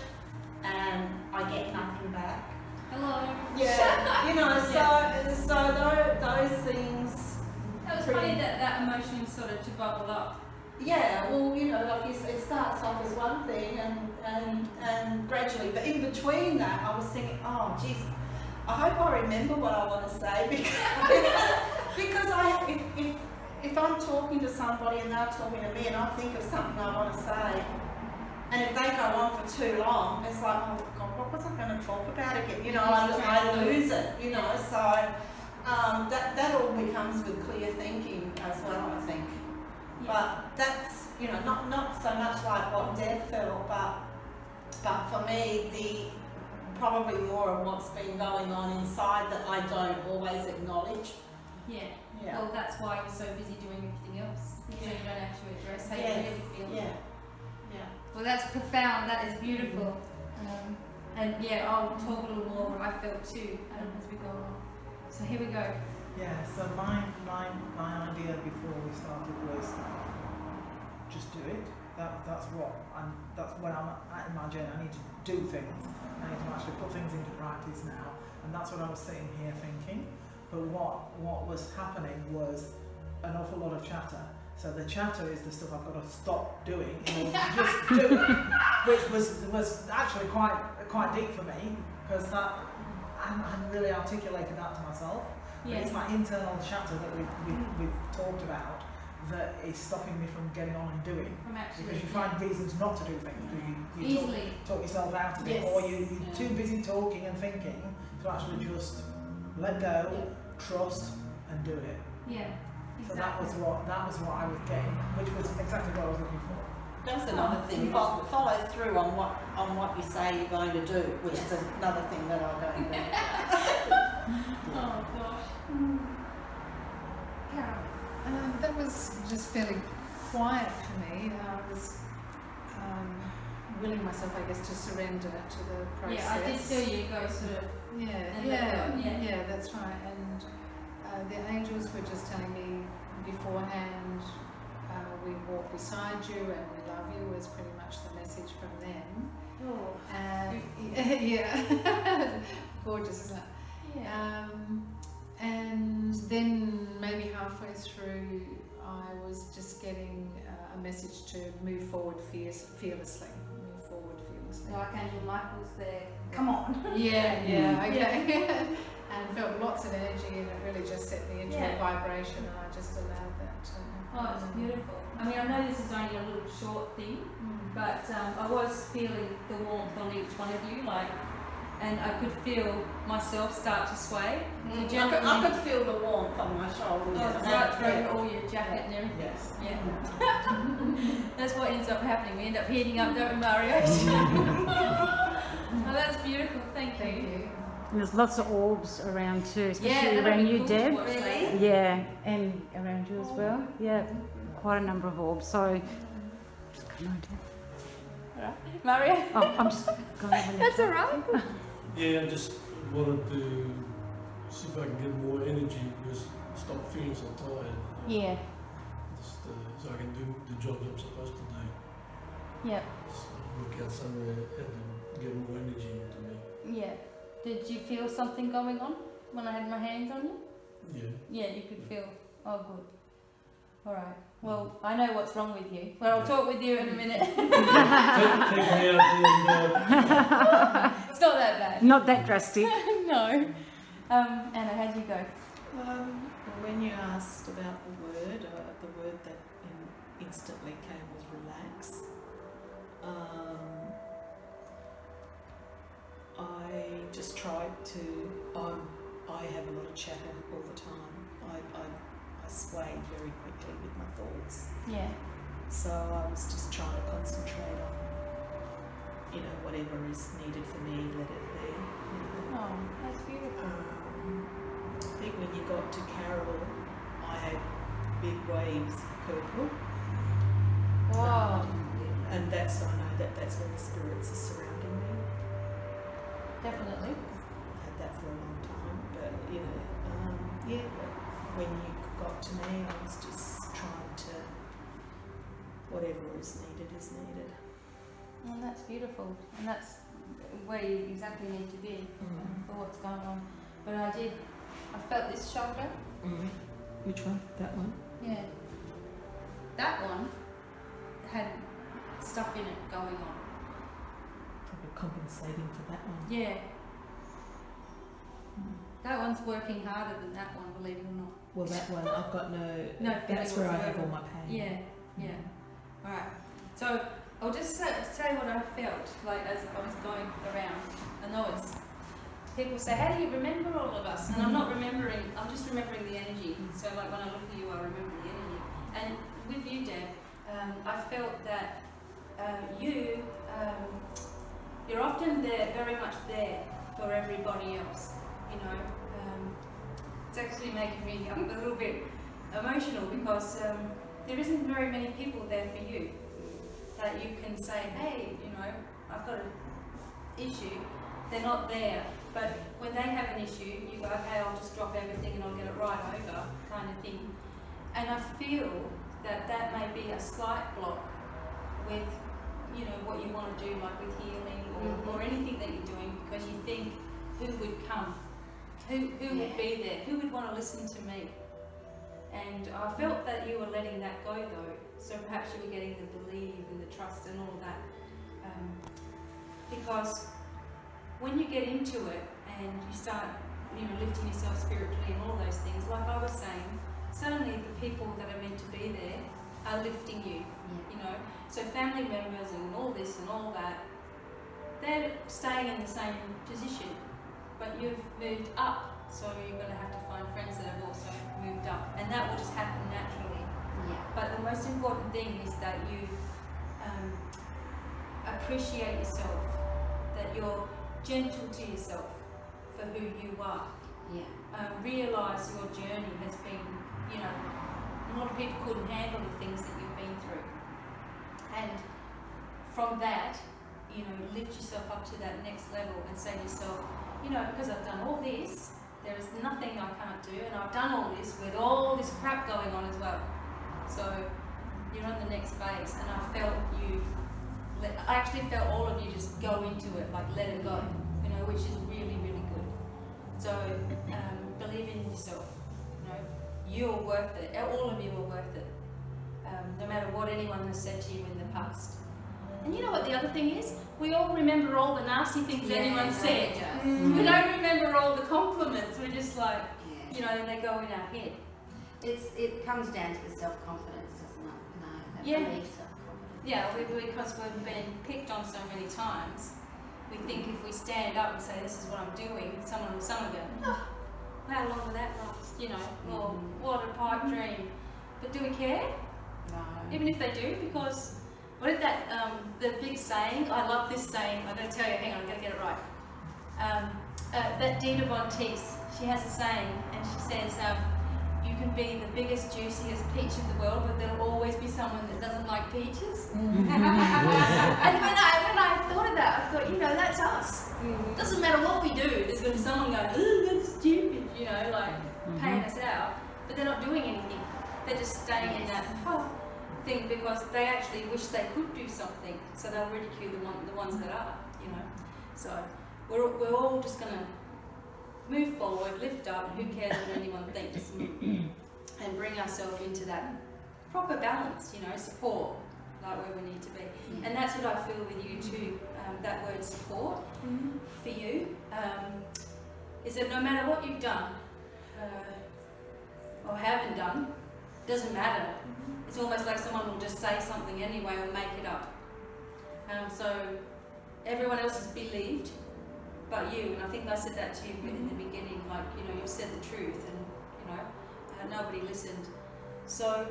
and I get nothing back.
Hello.
Yeah, you know, so those things.
That was funny that emotion started to bubble up.
Yeah, well, you know, like it starts off as one thing and gradually, but in between that, I was thinking, oh, geez, I hope I remember what I want to say because if I'm talking to somebody and they're talking to me and I think of something I want to say, and if they go on for too long, it's like, oh God, what was I going to talk about again? You know, I lose it, you know, so that all becomes with clear thinking as well, I think. Yeah. But that's, you know, not so much like what Deb felt, but for me, probably more of what's been going on inside that I don't always acknowledge.
Yeah. Well, that's why you're so busy doing everything else. So you don't have to address how you really feel.
Yeah.
Well, that's profound. That is beautiful. And I'll talk a little more what I felt too as we go on. So here we go.
Yeah, so my idea before we started was just do it. That's when I'm at in my journey. I need to do things. I need to actually put things into practice now. And that's what I was sitting here thinking. But what was happening was an awful lot of chatter. So the chatter is the stuff I've got to stop doing in order to just do it, which was actually quite deep for me, because that I hadn't really articulated that to myself. Yeah. It's my internal chatter that we've talked about that is stopping me from getting on and doing. Because you find reasons not to do things. You talk yourself out of it, or you're too busy talking and thinking to actually just let go, trust, and do it.
Yeah.
So that was what I was getting, which was exactly what I was looking for.
That's another thing. Follow through on what you say you're going to do, which is another thing that I'm going to do.
Oh gosh.
Carol. That was just fairly quiet for me. I was willing myself, I guess, to surrender to the process.
Yeah, I did see you go sort of.
Yeah, that's right. And the angels were just telling me beforehand, we walk beside you and we love you, was pretty much the message from them.
Oh.
Yeah. Gorgeous, isn't it?
Yeah.
And then maybe halfway through, I was just getting a message to move forward fearlessly. Move forward fearlessly.
Like Angel Michael's there. Come on.
Yeah, okay. And felt lots of energy, and it really just set me into a vibration, and I just allowed that to happen.
Oh, it's beautiful. I mean, I know this is only a little short thing, but I was feeling the warmth on each one of you, and I could feel myself start to sway.
I could feel the warmth on my shoulders.
Right through all your jacket and everything.
Yes.
Yeah. That's what ends up happening. We end up heating up, don't we, Mario? Oh, that's beautiful. Thank you.
And there's lots of orbs around too, especially
that'd
around
be
you,
cool to
Deb.
watch later.
Yeah, and around you as well. Yeah, quite a number of orbs. So, just come on, Deb.
Alright. Mario?
Oh, I'm just going over
That's alright.
Yeah, I just wanted to see if I can get more energy because I stop feeling so tired.
Yeah.
Just, so I can do the jobs I'm supposed to do.
Yep.
Just work out somewhere and get more energy into me.
Yeah. Did you feel something going on when I had my hands on you?
Yeah.
Yeah, you could feel. Oh, good. Alright. Well, I know what's wrong with you. Well, I'll talk with you in a minute.
Take me out
It's not that bad.
Not that drastic.
No. Anna, how'd you go?
When you asked about the word that instantly came was relax. I just tried to. I have a lot of chatter all the time. I sway very quickly with my thoughts.
Yeah.
So I was just trying to concentrate on, whatever is needed for me, let it be.
Oh, that's beautiful.
I think when you got to Carol, I had big waves of purple.
Wow.
And I know that's when the spirits are surrounding me.
Definitely.
I've had that for a long time, but when you got to me, I was just trying to, whatever is needed is needed.
Well, that's beautiful, and that's where you exactly need to be for what's going on. But I felt this shoulder.
Which one? That one?
Yeah. That one had stuff in it going on.
Probably compensating for that one.
Yeah. That one's working harder than that one, believe it or not.
Well, that one, I've got no that's
feeling
where I have
whatsoever.
all my pain.
Yeah. Alright. So I'll just say what I felt like as I was going around. I know it's people say, how do you remember all of us? And I'm not remembering, I'm just remembering the energy. So like when I look at you, I remember the energy. And with you, Deb, I felt that you're often there, very much there for everybody else. It's actually making me a little bit emotional because there isn't very many people there for you that you can say, hey, I've got an issue. They're not there, but when they have an issue, you go, okay, I'll just drop everything and I'll get it right over, kind of thing. And I feel that may be a slight block with, what you want to do, like with healing or anything that you're doing, because you think, who would come? Who would be there? Who would want to listen to me? And I felt that you were letting that go though, so perhaps you were getting the believe and the trust and all that. Because when you get into it and you start lifting yourself spiritually and all those things, like I was saying, suddenly the people that are meant to be there are lifting you, So family members and all this and all that, they're staying in the same position, but you've moved up, so you're going to have to find friends that have also moved up, and that will just happen naturally.
Yeah.
But the most important thing is that you appreciate yourself, that you're gentle to yourself for who you are.
Yeah.
Realise your journey has been, a lot of people couldn't handle the things that you've been through. And from that, lift yourself up to that next level and say to yourself, because I've done all this, there is nothing I can't do, and I've done all this with all this crap going on as well. So you're on the next phase, and I actually felt all of you just go into it, like let it go, which is really, really good. So believe in yourself, you're worth it, all of you are worth it, no matter what anyone has said to you in the past. And you know what the other thing is? We all remember all the nasty things anyone said. We don't remember all the compliments. We're just like, and they go in our head.
It comes down to the self-confidence, doesn't it? Belief, self-confidence.
Yeah, because we've been picked on so many times, we think if we stand up and say, this is what I'm doing, someone will go, oh, how long will that last? Or what a pipe dream. But do we care?
No.
Even if they do, because what is that, the big saying, I love this saying, I'm going to tell you, hang on, I'm going to get it right. that Devine teaches, she has a saying, and she says, you can be the biggest, juiciest peach in the world, but there'll always be someone that doesn't like peaches. And when I thought of that, I thought, you know, that's us. It doesn't matter what we do, there's going to be someone going, oh, that's stupid, you know, like paying us out. But they're not doing anything. They're just staying in that thing because they actually wish they could do something. So they'll ridicule the ones that are, you know. So we're all just going to move forward, lift up, who cares what anyone thinks, and bring ourselves into that proper balance, you know, support, like where we need to be. And that's what I feel with you too, that word support for you, is that no matter what you've done or haven't done, doesn't matter. It's almost like someone will just say something anyway or make it up. So everyone else has believed but you, and I think I said that to you in the beginning, like, you know, you've said the truth and, you know, nobody listened. So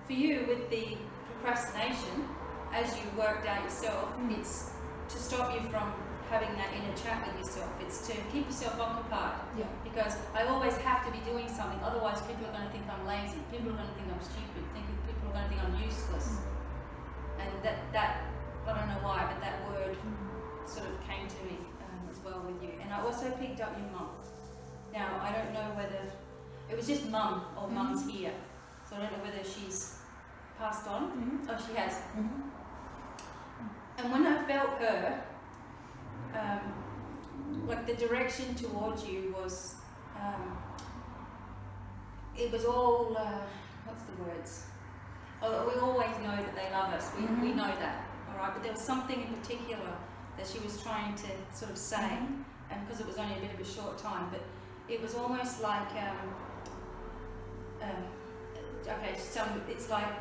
for you with the procrastination, as you worked out yourself, it's to stop you from having that inner chat with yourself. It's to keep yourself occupied. Yeah. Because I always have to be doing something, otherwise people are going to think I'm lazy, people are going to think I'm stupid, people are going to think I'm useless. And that I don't know why, but that word sort of came to me as well with you. And I also picked up your mum. Now, I don't know whether, it was just mum or mum's here. So I don't know whether she's passed on. Oh, she has. And when I felt her, like the direction towards you was, it was all, what's the words? Oh, we always know that they love us, we know that, alright, but there was something in particular that she was trying to sort of say, and because it was only a bit of a short time, but it was almost like, okay, so it's like,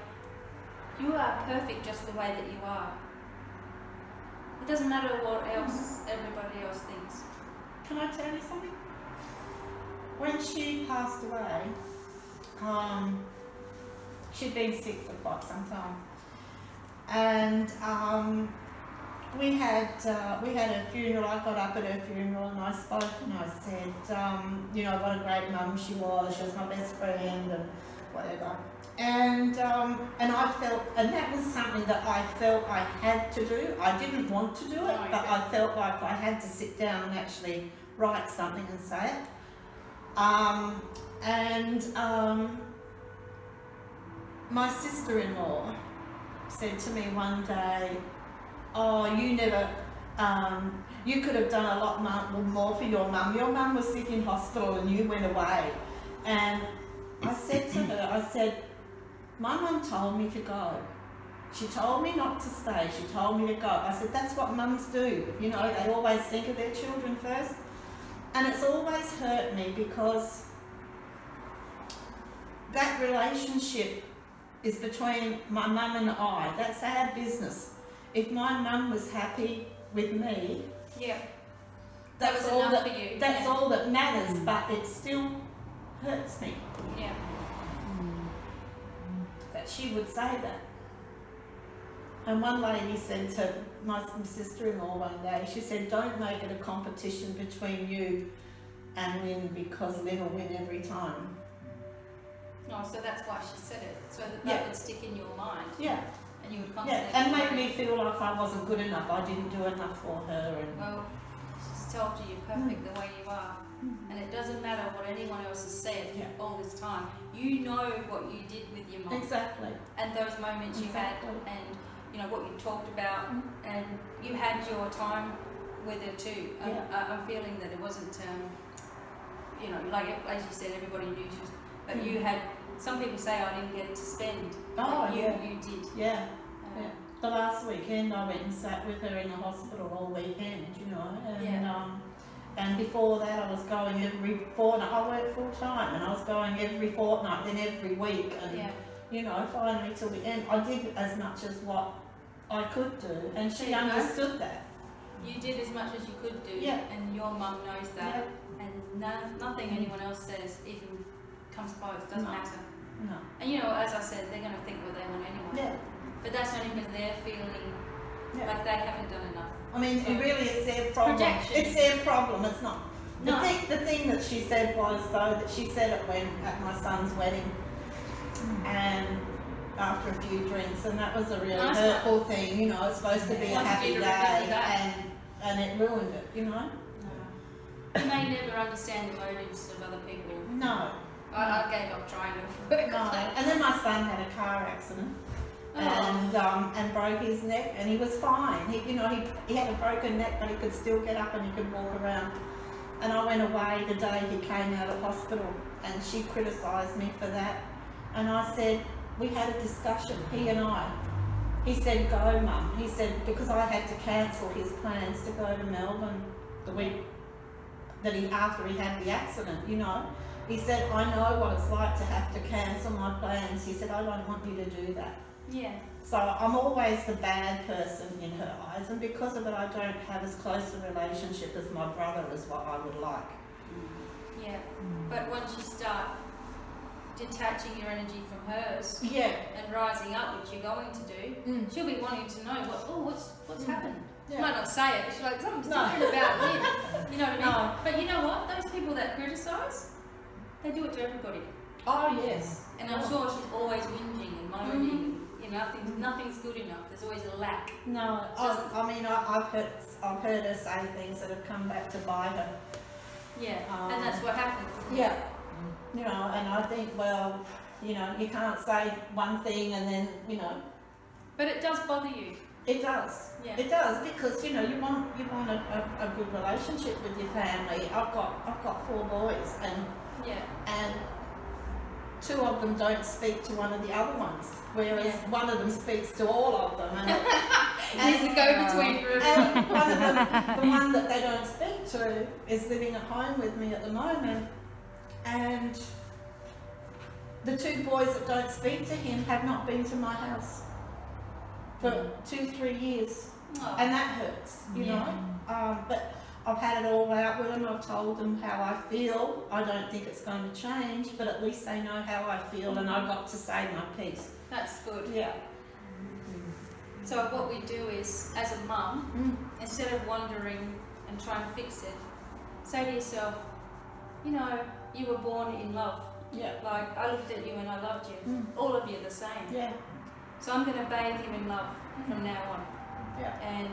you are perfect just the way that you are. It doesn't matter what else everybody else thinks.
Can I tell you something? When she passed away, she'd been sick for quite some time, and we had a funeral. I got up at her funeral and I spoke and I said, you know, what a great mum she was my best friend and whatever. And I felt, and that was something that I felt I had to do. I didn't want to do it, but I felt like I had to sit down and actually write something and say it. My sister-in-law said to me one day, oh, you never, you could have done a lot more for your mum. Your mum was sick in hospital and you went away. And I said to her, I said, my mum told me to go. She told me not to stay. She told me to go. I said, that's what mums do. You know, they always think of their children first. And it's always hurt me because that relationship is between my mum and I. That's our business. If my mum was happy with me, that's all that, for you. That's all that matters, but it still hurts me. Yeah. That she would say that. And one lady said to my sister-in-law one day, she said, don't make it a competition between you and Lynn because Lynn will win every time.
Oh, so that's why she said it, so that would stick in your mind.
Yeah.
And you would constantly...
and make me feel like I wasn't good enough, I didn't do enough for her. And
well, she's told you you're perfect the way you are. And it doesn't matter what anyone else has said all this time. You know what you did with your mom.
Exactly. And
those moments you had, and you know what you talked about, and you had your time with her too. I'm feeling that it wasn't, you know, like as you said, everybody knew she was, but you had. Some people say I didn't get to spend.
Oh,
you did.
Yeah. The last weekend I went and sat with her in the hospital all weekend, you know, and before that I was going every fortnight. I worked full time and I was going every fortnight, then every week, and you know, finally till the end I did as much as what I could do, and she understood that.
You did as much as you could do, and your mum knows that, and nothing anyone else says even comes close, doesn't matter.
No.
And you know, as I said, they're going to think what they want anyway.
Yeah.
But that's only because they're feeling like they haven't done enough.
I mean, it really is their problem. Projection. It's their problem. It's not The thing that she said was, though, that she said it when at my son's wedding, and after a few drinks, and that was a really hurtful thing. You know, it's supposed to be a happy day, and it ruined it. You know.
You may never understand the motives of other people.
No.
I gave up trying to work.
No. And then my son had a car accident. And broke his neck, and he was fine. He had a broken neck, but he could still get up and he could walk around. And I went away the day he came out of hospital, and she criticised me for that. And I said, we had a discussion, he and I. He said, go Mum. He said, because I had to cancel his plans to go to Melbourne the week that after he had the accident, you know. He said, I know what it's like to have to cancel my plans. He said, I don't want you to do that.
Yeah.
So I'm always the bad person in her eyes, and because of it I don't have as close a relationship as my brother as what I would like.
Yeah. But once you start detaching your energy from hers, and rising up, which you're going to do, she'll be wanting to know what's happened. She might not say it, but she's like, something's different about him. You know what I mean? No. But you know what? Those people that criticise, they do it to everybody.
Oh yes.
And I'm sure she's always whinging and moaning. Nothing's good enough. There's always a lack.
No, I've heard her say things that have come back to bite her.
Yeah, and that's what happened.
Yeah, you know, and I think, well, you know, you can't say one thing and then, you know.
But it does bother you.
It does. Yeah. It does, because you know you want a good relationship with your family. I've got 4 boys, and 2 of them don't speak to one of the other ones, whereas one of them speaks to all of them. And
there's a go-between group.
And one of them, the one that they don't speak to, is living at home with me at the moment. And the 2 boys that don't speak to him have not been to my house for 2-3 years, and that hurts, you know. But I've had it all out with them. I've told them how I feel. I don't think it's going to change, but at least they know how I feel, and I got to say my piece.
That's good.
Yeah.
So what we do is, as a mum, instead of wondering and trying to fix it, say to yourself, you know, you were born in love.
Yeah.
Like, I looked at you and I loved you. All of you are the same.
Yeah.
So I'm going to bathe you in love from now on.
Yeah.
And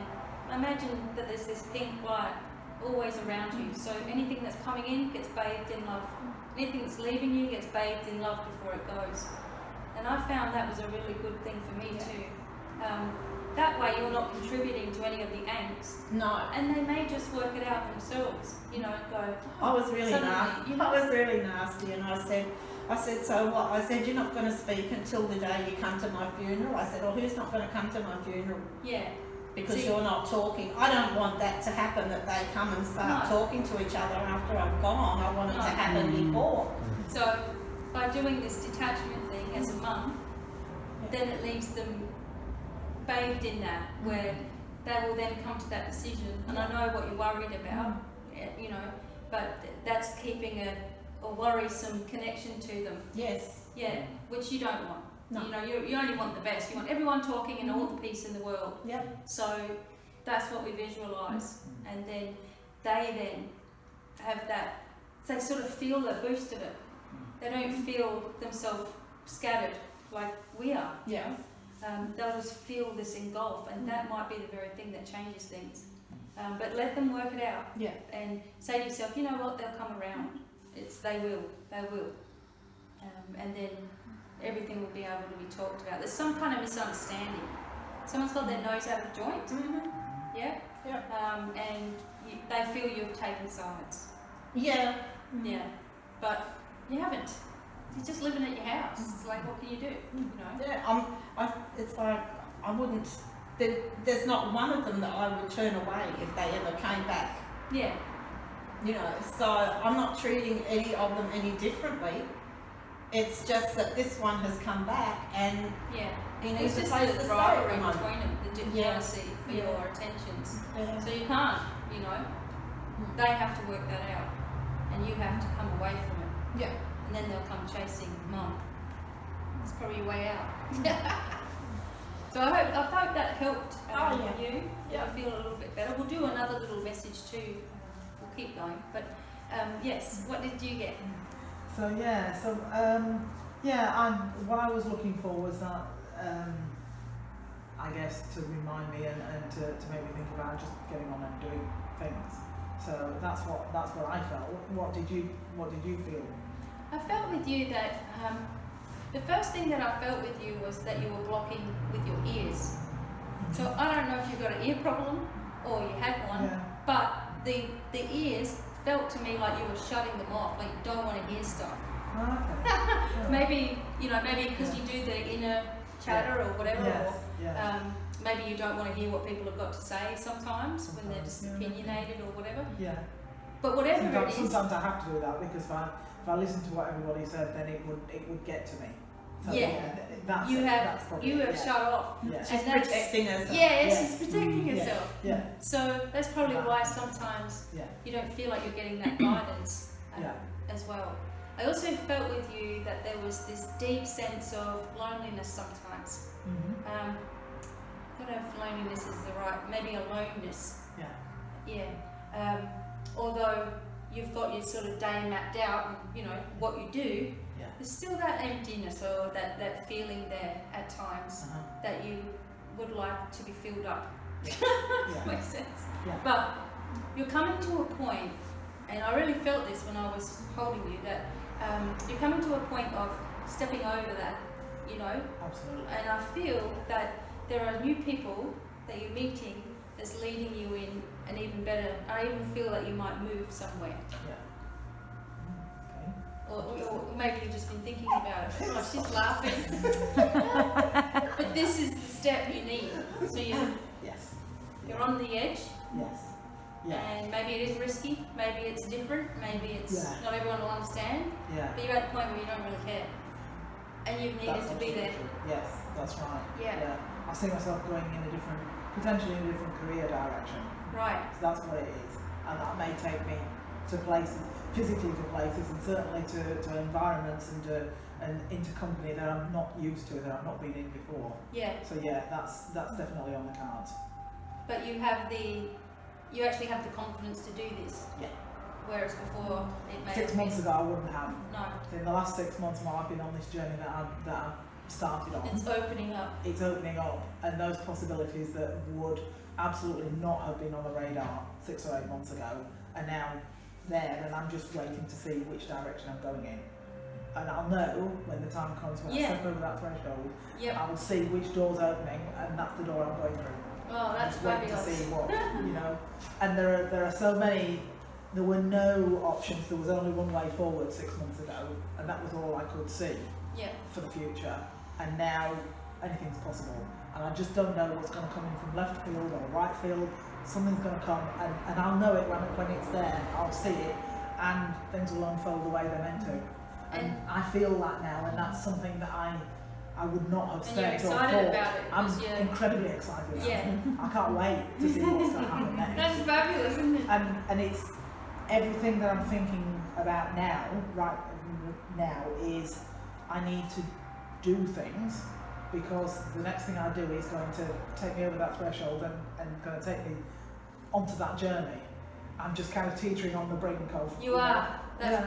imagine that there's this pink light always around you. So anything that's coming in gets bathed in love. Anything that's leaving you gets bathed in love before it goes. And I found that was a really good thing for me too. That way you're not contributing to any of the angst.
No.
And they may just work it out themselves, you know, and go,
I was really nasty. You know, I was really nasty, and I said, so what? I said, you're not going to speak until the day you come to my funeral. I said, well, who's not going to come to my funeral?
Yeah.
Because you're not talking. I don't want that to happen, that they come and start talking to each other after I've gone. I want it to happen before.
So by doing this detachment thing as a mum, then it leaves them bathed in that, where they will then come to that decision. And I know what you're worried about, you know, but that's keeping a worrisome connection to them.
Yes.
Yeah, which you don't want.
No.
You know, you only want the best. You want everyone talking and all the peace in the world.
Yep.
So that's what we visualise, and then they have that. They sort of feel the boost of it. They don't feel themselves scattered like we are.
Yeah.
They'll just feel this engulf, and that might be the very thing that changes things. But let them work it out.
Yeah.
And say to yourself, you know what? They'll come around. They will. And then everything will be able to be talked about. There's some kind of misunderstanding. Someone's got their nose out of joint. Yeah. Yeah. And they feel you've taken sides.
Yeah.
Yeah. But you haven't. You're just living at your house. It's like, what can you do? You know.
Yeah. It's like I wouldn't. There's not one of them that I would turn away if they ever came back.
Yeah.
You know. So I'm not treating any of them any differently. It's just that this one has come back, and he needs a place to stay.
Rivalry between them, the jealousy for your attentions.
Yeah.
So you can't, you know. They have to work that out, and you have to come away from it.
Yeah.
And then they'll come chasing Mum. That's probably your way out. So I hope that helped you.
Yeah.
I feel a little bit better. We'll do another little message too. We'll keep going, but yes, what did you get?
So what I was looking for was that, I guess, to remind me and to make me think about just getting on and doing things. So that's what I felt. What did you feel?
I felt with you that the first thing that I felt with you was that you were blocking with your ears. So I don't know if you've got an ear problem or you had one, but the ears felt to me like you were shutting them off, like you don't want to hear stuff.
Okay.
Maybe because you do the inner chatter or whatever, or maybe you don't want to hear what people have got to say sometimes when they're just opinionated or whatever.
Yeah.
But whatever it is.
Sometimes I have to do that because if I listen to what everybody said, then it would get to me. So you have shut off.
Yeah. She's protecting herself.
She's protecting herself.
Yeah.
So that's probably why sometimes you don't feel like you're getting that guidance as well. I also felt with you that there was this deep sense of loneliness sometimes. I don't know if loneliness is the right, maybe aloneness. Although you've got your sort of day mapped out and you know what you do, there's still that emptiness or that feeling there at times that you would like to be filled up. Makes sense. But you're coming to a point, and I really felt this when I was holding you, that you're coming to a point of stepping over that, you know.
Absolutely.
And I feel that there are new people that you're meeting that's leading you in an even better. I even feel that you might move somewhere. Or maybe you've just been thinking about it. Oh, she's laughing. But this is the step you need. So you're on the edge. And maybe it is risky, maybe it's different, maybe it's not everyone will understand. But you're at the point where you don't really care. And you've needed to be there.
Yes, that's right. I see myself going in potentially in a different career direction.
Right.
So that's what it is. And that may take me to places, physically to places, and certainly to environments and into company that I'm not used to, that I've not been in before. So that's definitely on the cards.
But you actually have the confidence to do this. Whereas before it may
6 months ago I wouldn't have.
No.
So in the last 6 months while I've been on this journey that I've started on.
It's opening up.
It's opening up, and those possibilities that would absolutely not have been on the radar 6 or 8 months ago are now there, and I'm just waiting to see which direction I'm going in. And I'll know when the time comes when I step over that threshold. I will see which door's opening, and that's the door I'm going through.
Oh, that's fabulous.
To see what, you know. And there are so many. There were no options. There was only one way forward 6 months ago, and that was all I could see for the future. And now anything's possible. And I just don't know what's going to come in from left field or right field. Something's going to come, and I'll know it when it's there. I'll see it, and things will unfold the way they're meant to. And I feel that now, and that's something that I would not have said or thought.
About it,
I'm incredibly excited about it. I can't wait to see what's going to happen next.
That's fabulous, isn't it?
And it's everything that I'm thinking about now, right now, is I need to do things, because the next thing I do is going to take me over that threshold and going to take me onto that journey. I'm just kind of teetering on the brink of. You are,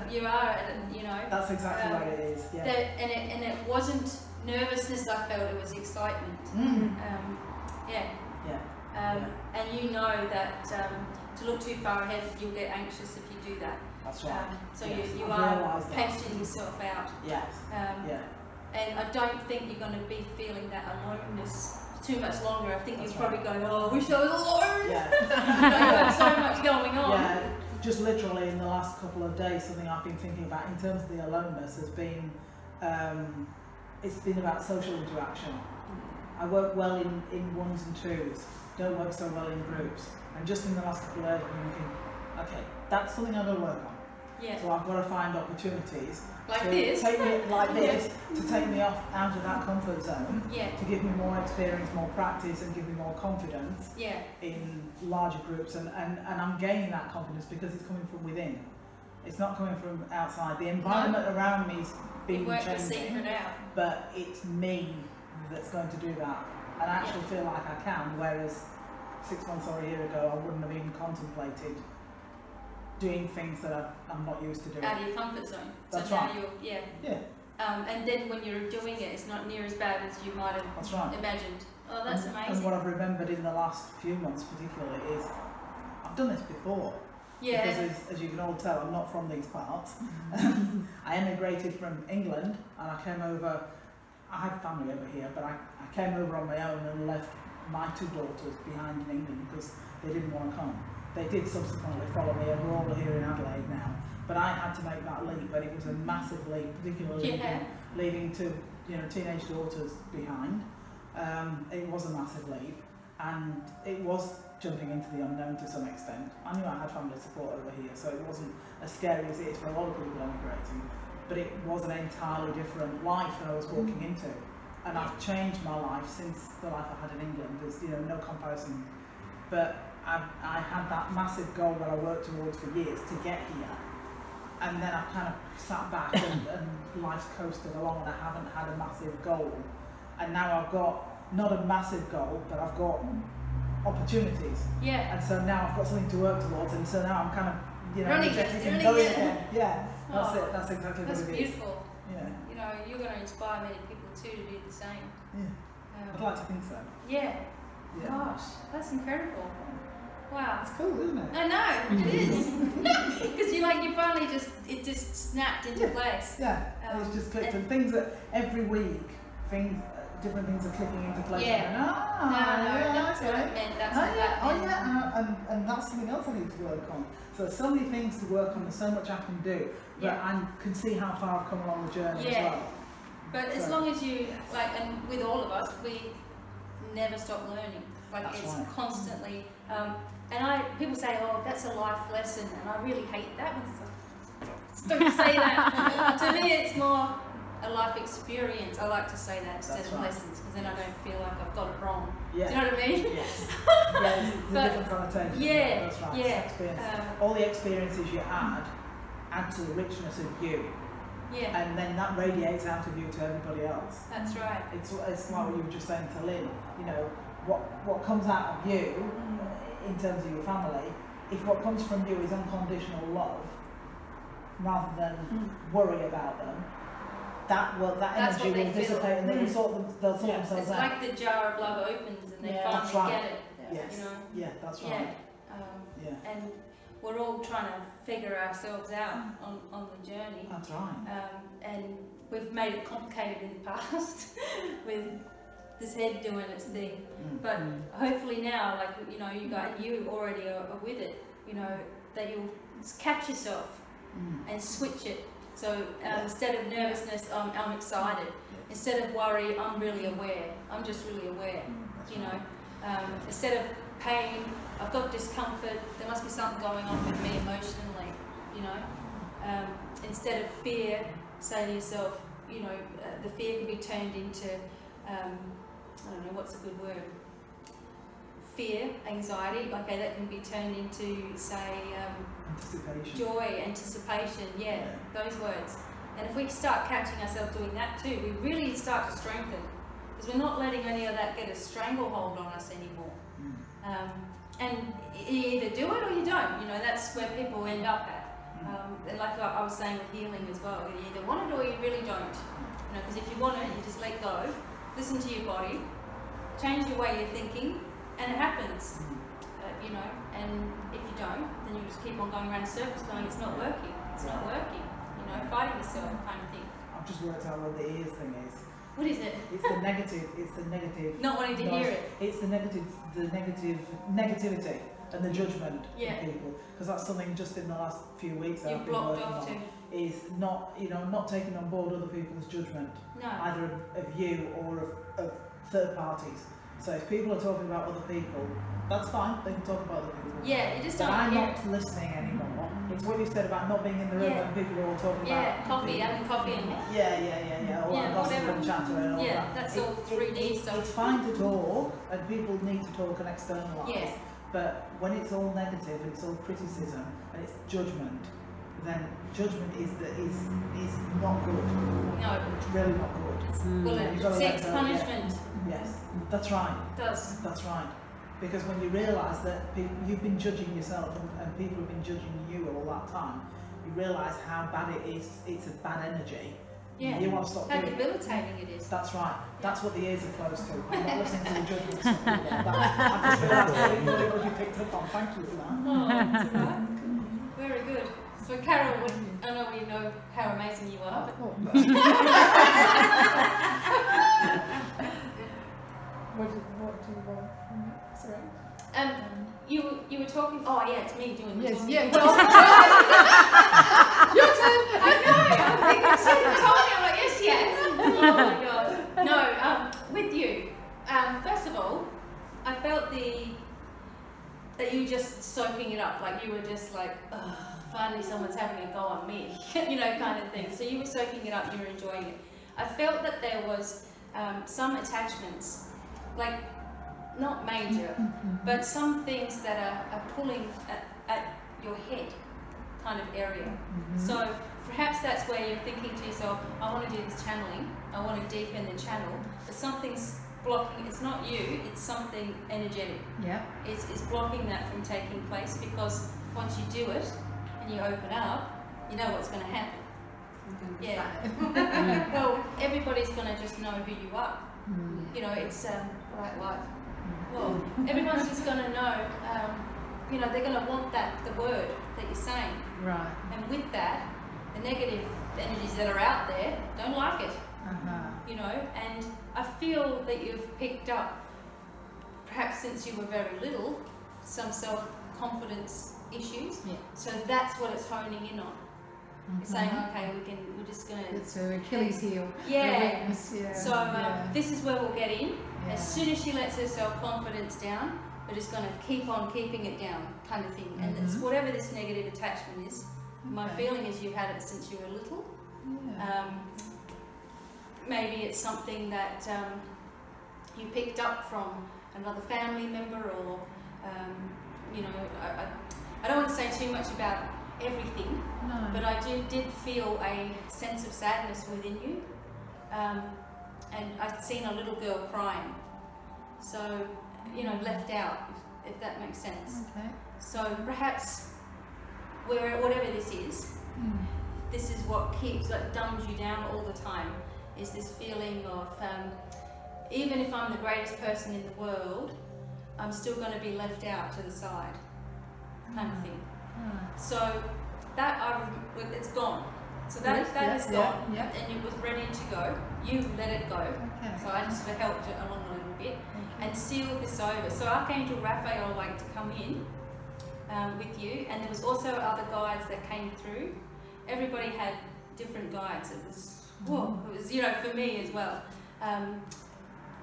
you know.
That's exactly what it is.
And it wasn't nervousness. I felt it was excitement. And you know that to look too far ahead, you'll get anxious if you do that.
That's right.
So you are patching yourself out. And I don't think you're going to be feeling that aloneness too much longer. I think you're probably going, oh, I wish I was alone. You have so much going on.
Just literally in the last couple of days, something I've been thinking about in terms of the aloneness has been, it's been about social interaction. I work well in ones and twos, don't work so well in groups. And just in the last couple of days, I'm thinking, okay, that's something I've got to work on. So I've got to find opportunities to take me off out of that comfort zone, to give me more experience, more practice, and give me more confidence in larger groups. And I'm gaining that confidence because it's coming from within. It's not coming from outside. The environment around me is being changing, but it's me that's going to do that. And I actually feel like I can, whereas 6 months or a year ago I wouldn't have even contemplated doing things that I'm not used to doing.
Out of your comfort zone.
That's
so now
right.
you're,
Yeah.
And then when you're doing it, it's not near as bad as you might have
That's right.
imagined. Oh, that's amazing.
And what I've remembered in the last few months particularly is I've done this before.
Yeah.
Because as you can all tell, I'm not from these parts. I emigrated from England and I came over, I had family over here, but I came over on my own and left my 2 daughters behind in England because they didn't want to come. They did subsequently follow me and we're all here in Adelaide now. But I had to make that leap, and it was a massive leap, particularly leaving to teenage daughters behind. It was a massive leap, and it was jumping into the unknown to some extent. I knew I had family support over here, so it wasn't as scary as it is for a lot of people emigrating, but it was an entirely different life that I was walking into. And I've changed my life since the life I had in England. There's no comparison. But I had that massive goal that I worked towards for years to get here. And then I've kind of sat back and life's coasted along and I haven't had a massive goal. And now I've got, not a massive goal, but I've got opportunities.
Yeah.
And so now I've got something to work towards, and so now I'm kind of,
running
again. Yeah, that's it, that's exactly what it is.
That's beautiful.
Yeah.
You're going to inspire many people too to do the same.
Yeah. I'd like to think so.
Yeah. Gosh, that's incredible. Wow.
It's cool, isn't it?
I know, it is. Because you finally it just snapped into place.
Yeah, and it's just clicked, and things that every week, different things are clicking into place.
Yeah. That's
okay.
what I meant. That's what that meant.
And that's something else I need to work on. So there's so many things to work on, there's so much I can do, but I can see how far I've come along the journey as well.
But as long as you, and with all of us, we never stop learning. It's
right.
Constantly. And people say, oh, that's a life lesson, and I really hate that. Don't say that. To me, it's more a life experience. I like to say that instead of lessons, because then I don't feel like I've got it wrong.
Yeah.
Do you know what I mean?
Yes. It's a different connotation.
Yeah.
That's right.
Yeah.
Experience. All the experiences you add to the richness of you.
Yeah.
And then that radiates out of you to everybody else.
That's right.
It's like what you were just saying to Lynn. What comes out of you in terms of your family, if what comes from you is unconditional love, rather than worry about them, that energy will dissipate and they'll sort themselves out.
It's like the jar of love opens and they finally get it.
Yes. Yeah, that's right.
And we're all trying to figure ourselves out on the journey.
That's right.
And we've made it complicated in the past with this head doing its thing. But hopefully now, you already are with it, that you'll catch yourself and switch it. So instead of nervousness, I'm excited. Instead of worry, I'm really aware. I'm just really aware, instead of pain, I've got discomfort, there must be something going on with me emotionally, Instead of fear, say to yourself, the fear can be turned into, I don't know, what's a good word? Fear, anxiety, that can be turned into, say,
anticipation.
Joy, anticipation, those words. And if we start catching ourselves doing that too, we really start to strengthen, because we're not letting any of that get a stranglehold on us anymore. And you either do it or you don't, that's where people end up at. And like I was saying with healing as well, you either want it or you really don't. Because if you want it, you just let go, listen to your body, change your way you're thinking, and it happens. And if you don't, then you just keep on going around in circles going, it's not working, fighting yourself kind of thing.
I've just worked out what the ears thing is.
What is it?
It's the negative.
Not wanting to hear it.
It's the negativity and the judgment of people. Because that's something just in the last few weeks that I've been working on. Is not, not taking on board other people's judgment.
No.
Either of you or of third parties. So if people are talking about other people, that's fine, they can talk about other people.
Yeah, you just
but
don't
I'm
hear
not listening anymore. It's what you said about not being in the room when people are all talking about
having coffee and
or gossip and chatter and all that.
That's all 3D stuff.
It's fine to talk, and people need to talk and externalise. But when it's all negative and it's all criticism and it's judgment, then judgment is not good.
No.
It's really not good.
Well, it takes punishment.
Yes, that's right.
It does.
That's right. Because when you realise that you've been judging yourself and people have been judging you all that time, you realise how bad it is. It's a bad energy.
Yeah.
You want to stop
How
doing it.
debilitating it is.
That's right. That's what the ears are closed to. I'm not listening to the judgment stuff. I've just realised what you picked up on. Thank you for that.
Oh, that's all right. Very good. So Carol, I know we know how amazing you are, but
What do you want from me? Sorry.
you were talking. Oh yeah, it's me doing this.
Yes, yeah. Well, your turn.
I know. I'm thinking she told me. I'm like, yes, yes. Oh my god. No. With you. First of all, I felt that you were just soaking it up. Like you were just like, ugh, finally someone's having a go on me, you know, kind of thing. So you were soaking it up. You were enjoying it. I felt that there was some attachments, like not major, but some things that are pulling at your head kind of area. So perhaps that's where you're thinking to yourself, I want to do this channeling, I want to deepen the channel, but something's blocking. It's not you, it's something energetic.
Yeah.
It's blocking that from taking place, because once you do it and you open up, you know what's going to happen. Yeah. Well, everybody's going to just know who you are. You know, it's right life. Well, everyone's just going to know, you know, they're going to want the word that you're saying.
Right.
And with that, the negative energies that are out there don't like it. You know, and I feel that you've picked up, perhaps since you were very little, some self-confidence issues.
Yeah.
So that's what it's honing in on. It's saying, okay, we're just going to...
It's her Achilles heel.
Yeah.
Her weakness, yeah.
So this is where we'll get in.
Yeah.
As soon as she lets her self-confidence down, we're just going to keep on keeping it down, kind of thing. And it's whatever this negative attachment is. My feeling is you've had it since you were little.
Yeah.
Maybe it's something that you picked up from another family member, or you know, I don't want to say too much about everything, but I did feel a sense of sadness within you, and I'd seen a little girl crying, so you know, left out, if that makes sense.
Okay.
So perhaps whatever this is what keeps, like, dumbs you down all the time, is this feeling of even if I'm the greatest person in the world, I'm still going to be left out to the side, kind of thing. So that it's gone. So that is gone, and it was ready to go. You let it go.
Okay.
So I just helped it along a little bit and sealed this over. So Archangel Raphael liked to come in with you, and there was also other guides that came through. Everybody had different guides. It was, it was, you know, for me as well.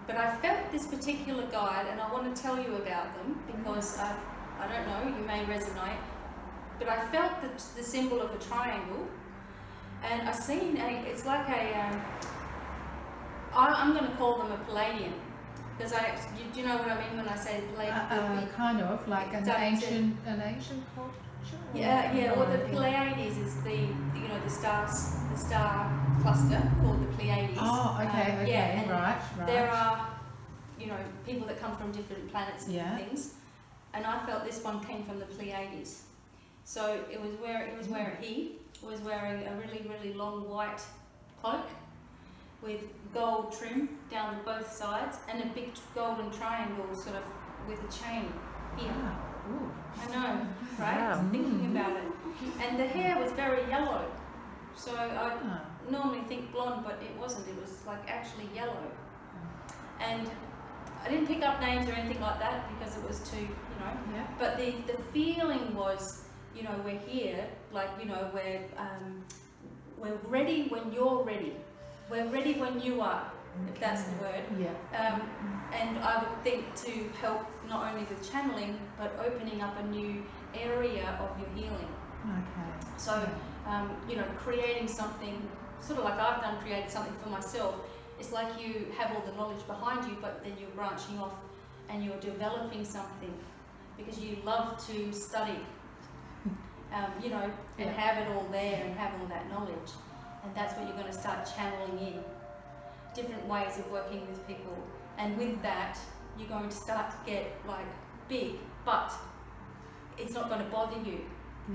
But I felt this particular guide, and I want to tell you about them because I don't know, you may resonate. But I felt the symbol of a triangle, and I seen it's like a, I'm going to call them a Palladium, because do you know what I mean when I say Palladium?
Kind of like an ancient culture.
Yeah. Well, the Pleiades is the star cluster called the Pleiades.
Oh, okay.
Yeah, and
right.
There are, you know, people that come from different planets and things, and I felt this one came from the Pleiades. So he was wearing a really, really long white cloak with gold trim down both sides, and a big golden triangle sort of with a chain here. I know, right?
Wow.
Thinking about it. And the hair was very yellow. So I normally think blonde, but it wasn't. It was like actually yellow. And I didn't pick up names or anything like that because it was too, you know.
Yeah.
But the feeling was, you know, we're here, like, you know, we're ready when you're ready. We're ready when you are, if that's the word.
Yeah.
And I would think to help not only with channeling, but opening up a new area of your healing.
Okay.
So, you know, creating something, sort of like I've done, created something for myself. It's like you have all the knowledge behind you, but then you're branching off and you're developing something because you love to study, you know, and have it all there and have all that knowledge. And that's what you're going to start channeling in. Different ways of working with people. And with that, you're going to start to get like big, but it's not going to bother you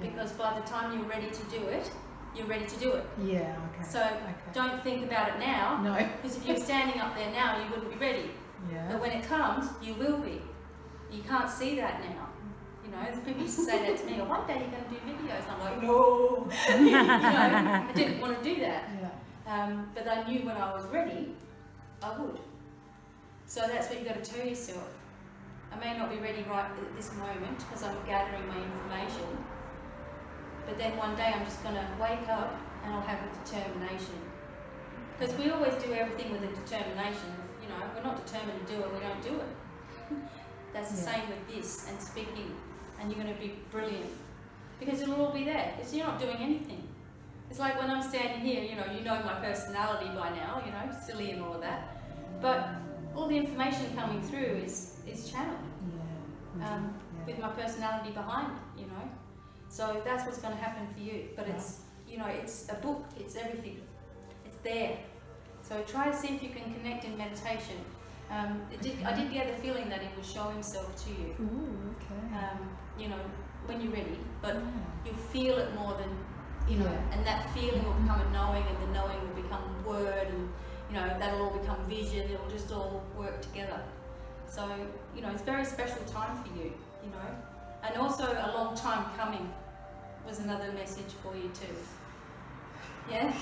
because by the time you're ready to do it, you're ready to do it.
Yeah, okay.
So don't think about it now.
No.
Because if you're standing up there now, you wouldn't be ready.
Yeah.
But when it comes, you will be. You can't see that now. You know, people used to say that to me, oh, one day you're going to do videos. I'm like, no. You know, I didn't want to do that.
Yeah.
But I knew when I was ready, I would. So that's what you've got to tell yourself. I may not be ready right at this moment because I'm gathering my information. But then one day I'm just going to wake up and I'll have a determination. Because we always do everything with a determination. You know, if we're not determined to do it, we don't do it. That's the same with this and speaking. And you're going to be brilliant. Because it'll all be there. Because you're not doing anything. It's like when I'm standing here, you know my personality by now, you know, silly and all of that. But all the information coming through is channeled. With my personality behind it, you know. So that's what's going to happen for you. But it's, you know, it's a book, it's everything. It's there. So try to see if you can connect in meditation. I did get the feeling that he would show himself to you.
Ooh, okay.
You know, when you're ready, but you'll feel it more than, you know, and that feeling will become a knowing, and the knowing will become word, and, you know, that'll all become vision. It'll just all work together. So, you know, it's a very special time for you, you know. And also a long time coming was another message for you too. Yeah?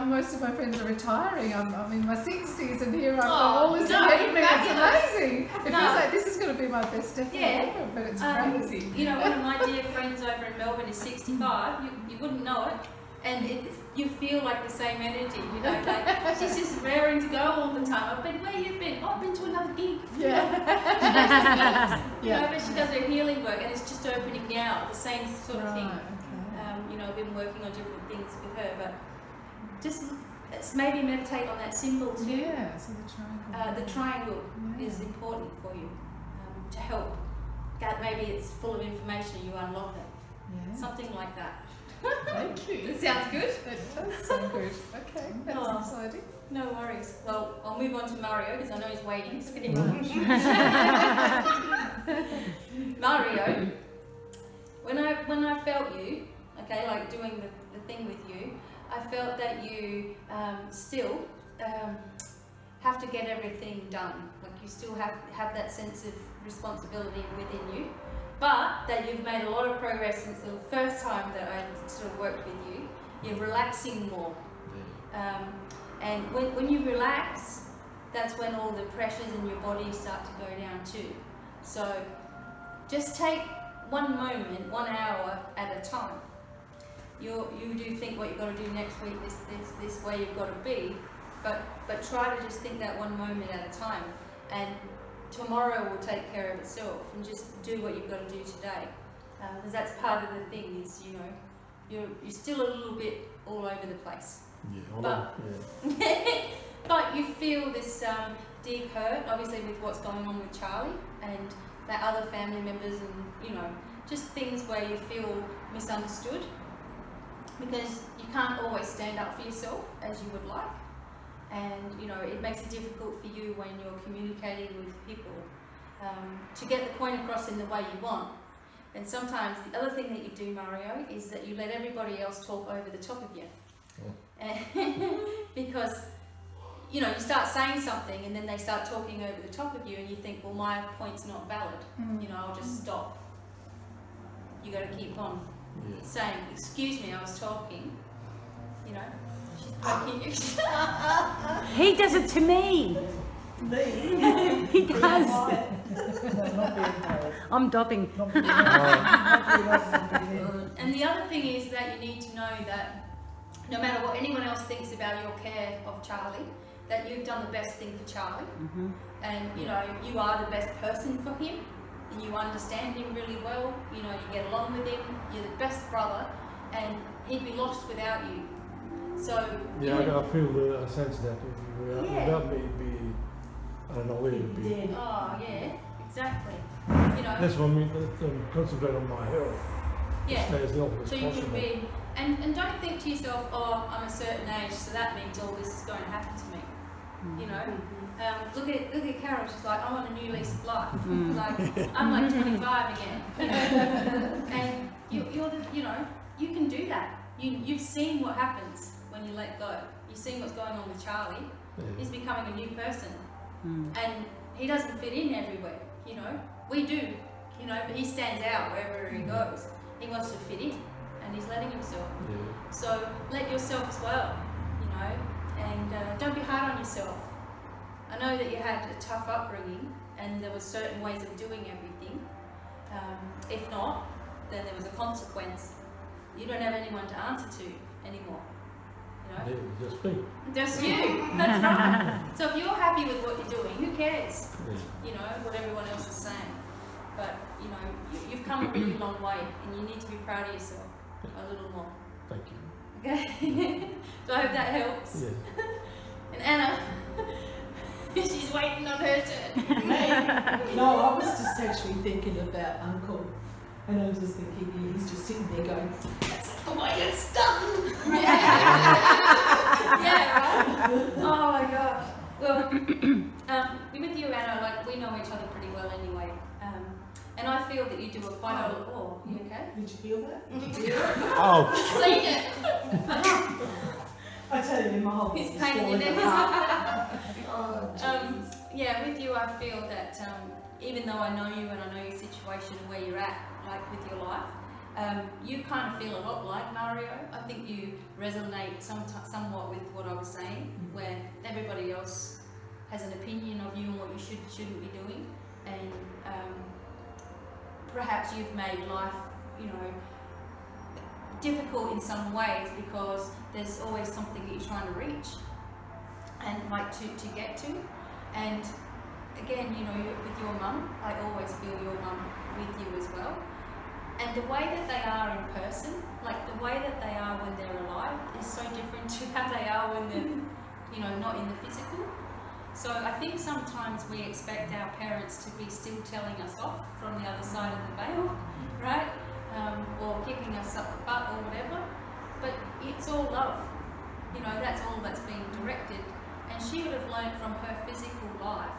Most of my friends are retiring. I'm in my 60s and here I've got all this ahead of me. It's amazing. It feels like this is going to be my best decade ever, but it's crazy.
You know, one of my dear friends over in Melbourne is 65. You wouldn't know it. And you feel like the same energy, you know, like she's just raring to go all the time. I've been, where you been? Oh, I've been to another gig.
Yeah.
You know, but she does her healing work and it's just opening now, the same sort of thing. You know, I've been working on different things with her, but just maybe meditate on that symbol too.
Yeah, so the triangle.
The triangle is important for you to help. That maybe it's full of information and you unlock it. Yeah. Something like that.
Thank you.
That sounds good.
That does sound good. Okay, that's exciting.
No worries. Well, I'll move on to Mario because I know he's waiting. Mario, when I felt you, okay, like doing the thing with you, I felt that you still have to get everything done. Like you still have that sense of responsibility within you. But that you've made a lot of progress since the first time that I sort of worked with you. You're relaxing more. And when you relax, that's when all the pressures in your body start to go down too. So just take one moment, 1 hour at a time. You do think what you've got to do next week, this way you've got to be, but try to just think that one moment at a time. And tomorrow will take care of itself, and just do what you've got to do today, because that's part of the thing. Is, you know, you're still a little bit all over the place. But you feel this deep hurt, obviously, with what's going on with Charlie and the other family members, and you know, just things where you feel misunderstood, because you can't always stand up for yourself as you would like. And you know, it makes it difficult for you when you're communicating with people to get the point across in the way you want. And sometimes the other thing that you do, Mario, is that you let everybody else talk over the top of you. Because you know, you start saying something and then they start talking over the top of you, and you think, well, my point's not valid. You know, I'll just stop. You got to keep on saying, excuse me, I was talking. You know.
He does it to me. He does. I'm dobbing.
And the other thing is that you need to know that no matter what anyone else thinks about your care of Charlie, that you've done the best thing for Charlie. And you know, you are the best person for him, and you understand him really well. You know, you get along with him, you're the best brother, and he'd be lost without you. So
yeah, I feel the sense that without me, it'd be, I don't know where it'd be.
Oh yeah, exactly. You know.
That's what I mean. Concentrate on my health.
Yeah.
Stay as healthy as
so you
possible.
could be, and don't think to yourself, oh, I'm a certain age, so that means all this is going to happen to me. You know, look at Carol. She's like, I'm on a new lease of life. Like I'm like 25 again. You know? And you're the, you know, you can do that. You've seen what happens when you let go. You've seen what's going on with Charlie. He's becoming a new person, and he doesn't fit in everywhere. You know, we do. You know, but he stands out wherever he goes. He wants to fit in, and he's letting himself. So let yourself as well. You know. And don't be hard on yourself. I know that you had a tough upbringing and there were certain ways of doing everything. If not, then there was a consequence. You don't have anyone to answer to anymore. You know?
Just me.
Just you. That's right. So if you're happy with what you're doing, who cares? You know, what everyone else is saying. But, you know, you've come a really long way and you need to be proud of yourself a little more.
Thank you.
Okay. So I hope that helps.
Yeah.
And Anna, she's waiting on her turn.
No, I was just actually thinking about Uncle, and I was just thinking he's just sitting there going, "That's the way it's done."
Yeah, right. Oh my gosh. Well, with you, Anna, like we know each other pretty well anyway. And I feel that you do quite a lot. Oh, you okay?
Did you feel that?
Oh.
Seen it.
I tell you, my whole
He's
is
pain in your
falling
neck.
apart. Oh,
yeah, with you, I feel that even though I know you and I know your situation and where you're at, like with your life, you kind of feel a lot like Mario. I think you resonate somewhat with what I was saying, where everybody else has an opinion of you and what you shouldn't be doing, and perhaps you've made life, you know, difficult in some ways because there's always something that you're trying to reach and like to get to. And again, you know, with your mum, I always feel your mum with you as well. And the way that they are in person, like the way that they are when they're alive, is so different to how they are when they're, you know, not in the physical. So I think sometimes we expect our parents to be still telling us off from the other side of the veil, right? Or kicking us up the butt or whatever. But it's all love. You know, that's all that's being directed. And she would have learned from her physical life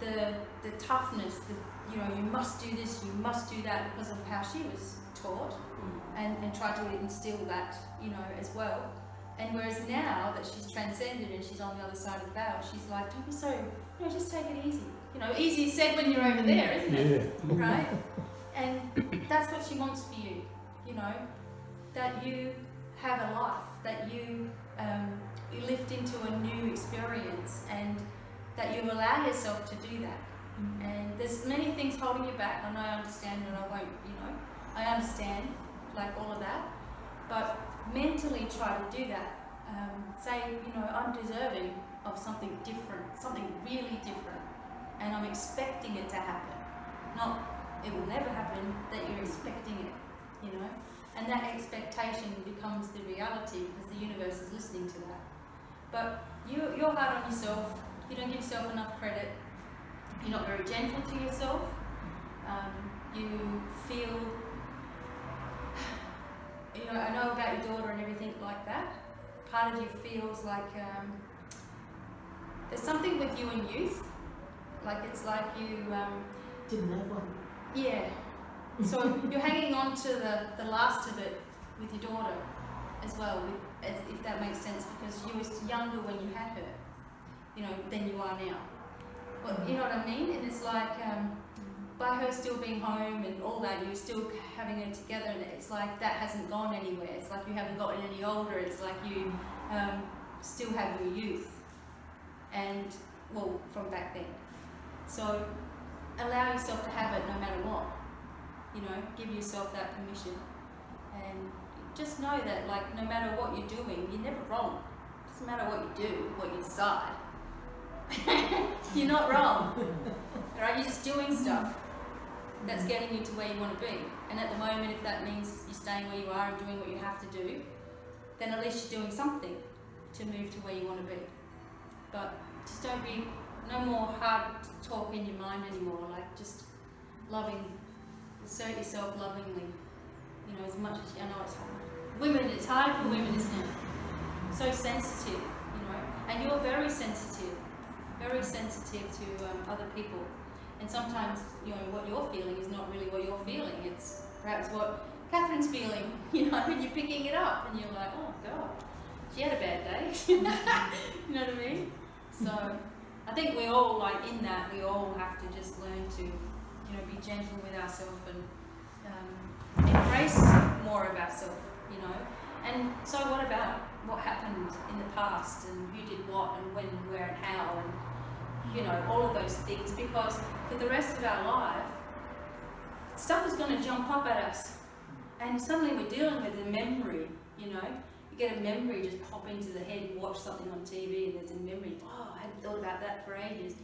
the toughness, you know, you must do this, you must do that, because of how she was taught, and tried to instill that, you know, as well. And whereas now that she's transcended and she's on the other side of the veil, she's like, don't be so, you know, just take it easy. You know, easier said when you're over there, isn't it?
Yeah.
Right? And that's what she wants for you, you know, that you have a life, that you lift into a new experience, and that you allow yourself to do that. And there's many things holding you back, and I understand, and I won't, you know, I understand, like all of that, but mentally try to do that. Say, you know, I'm deserving of something different, something really different, and I'm expecting it to happen. Not, it will never happen, that you're expecting it, you know, and that expectation becomes the reality because the universe is listening to that. But you're hard on yourself, you don't give yourself enough credit, you're not very gentle to yourself, you feel, you know, I know about your daughter and everything like that. Part of you feels like there's something with you in youth, like it's like you
didn't have one.
Yeah. So you're hanging on to the last of it with your daughter as well, if that makes sense, because you were younger when you had her, you know, than you are now. But you know what I mean? And it's like by her still being home and all that, you're still having her together, and it's like that hasn't gone anywhere. It's like you haven't gotten any older. It's like you still have your youth, and well, from back then. So allow yourself to have it no matter what. You know, give yourself that permission, and just know that, like, no matter what you're doing, you're never wrong. It doesn't matter what you do, what you decide. You're not wrong. Alright, you're just doing stuff that's getting you to where you want to be. And at the moment, if that means you're staying where you are and doing what you have to do, then at least you're doing something to move to where you want to be. But just don't be, no more hard talk in your mind anymore. Like, just loving, assert yourself lovingly. You know, as much as, I know it's hard. Women, it's hard for women, isn't it? So sensitive, you know. And you're very sensitive to other people. And sometimes, you know, what you're feeling is not really what you're feeling. It's perhaps what Catherine's feeling, you know, and you're picking it up and you're like, oh God, she had a bad day. You know what I mean? So I think we all, like in that, we all have to just learn to, you know, be gentle with ourselves and embrace more of ourselves, you know. And so what about what happened in the past and who did what and when, where and how, and, you know, all of those things, because for the rest of our life, stuff is going to jump up at us. And suddenly we're dealing with a memory, you know. You get a memory just pop into the head, watch something on TV and there's a memory, oh, I hadn't thought about that for ages.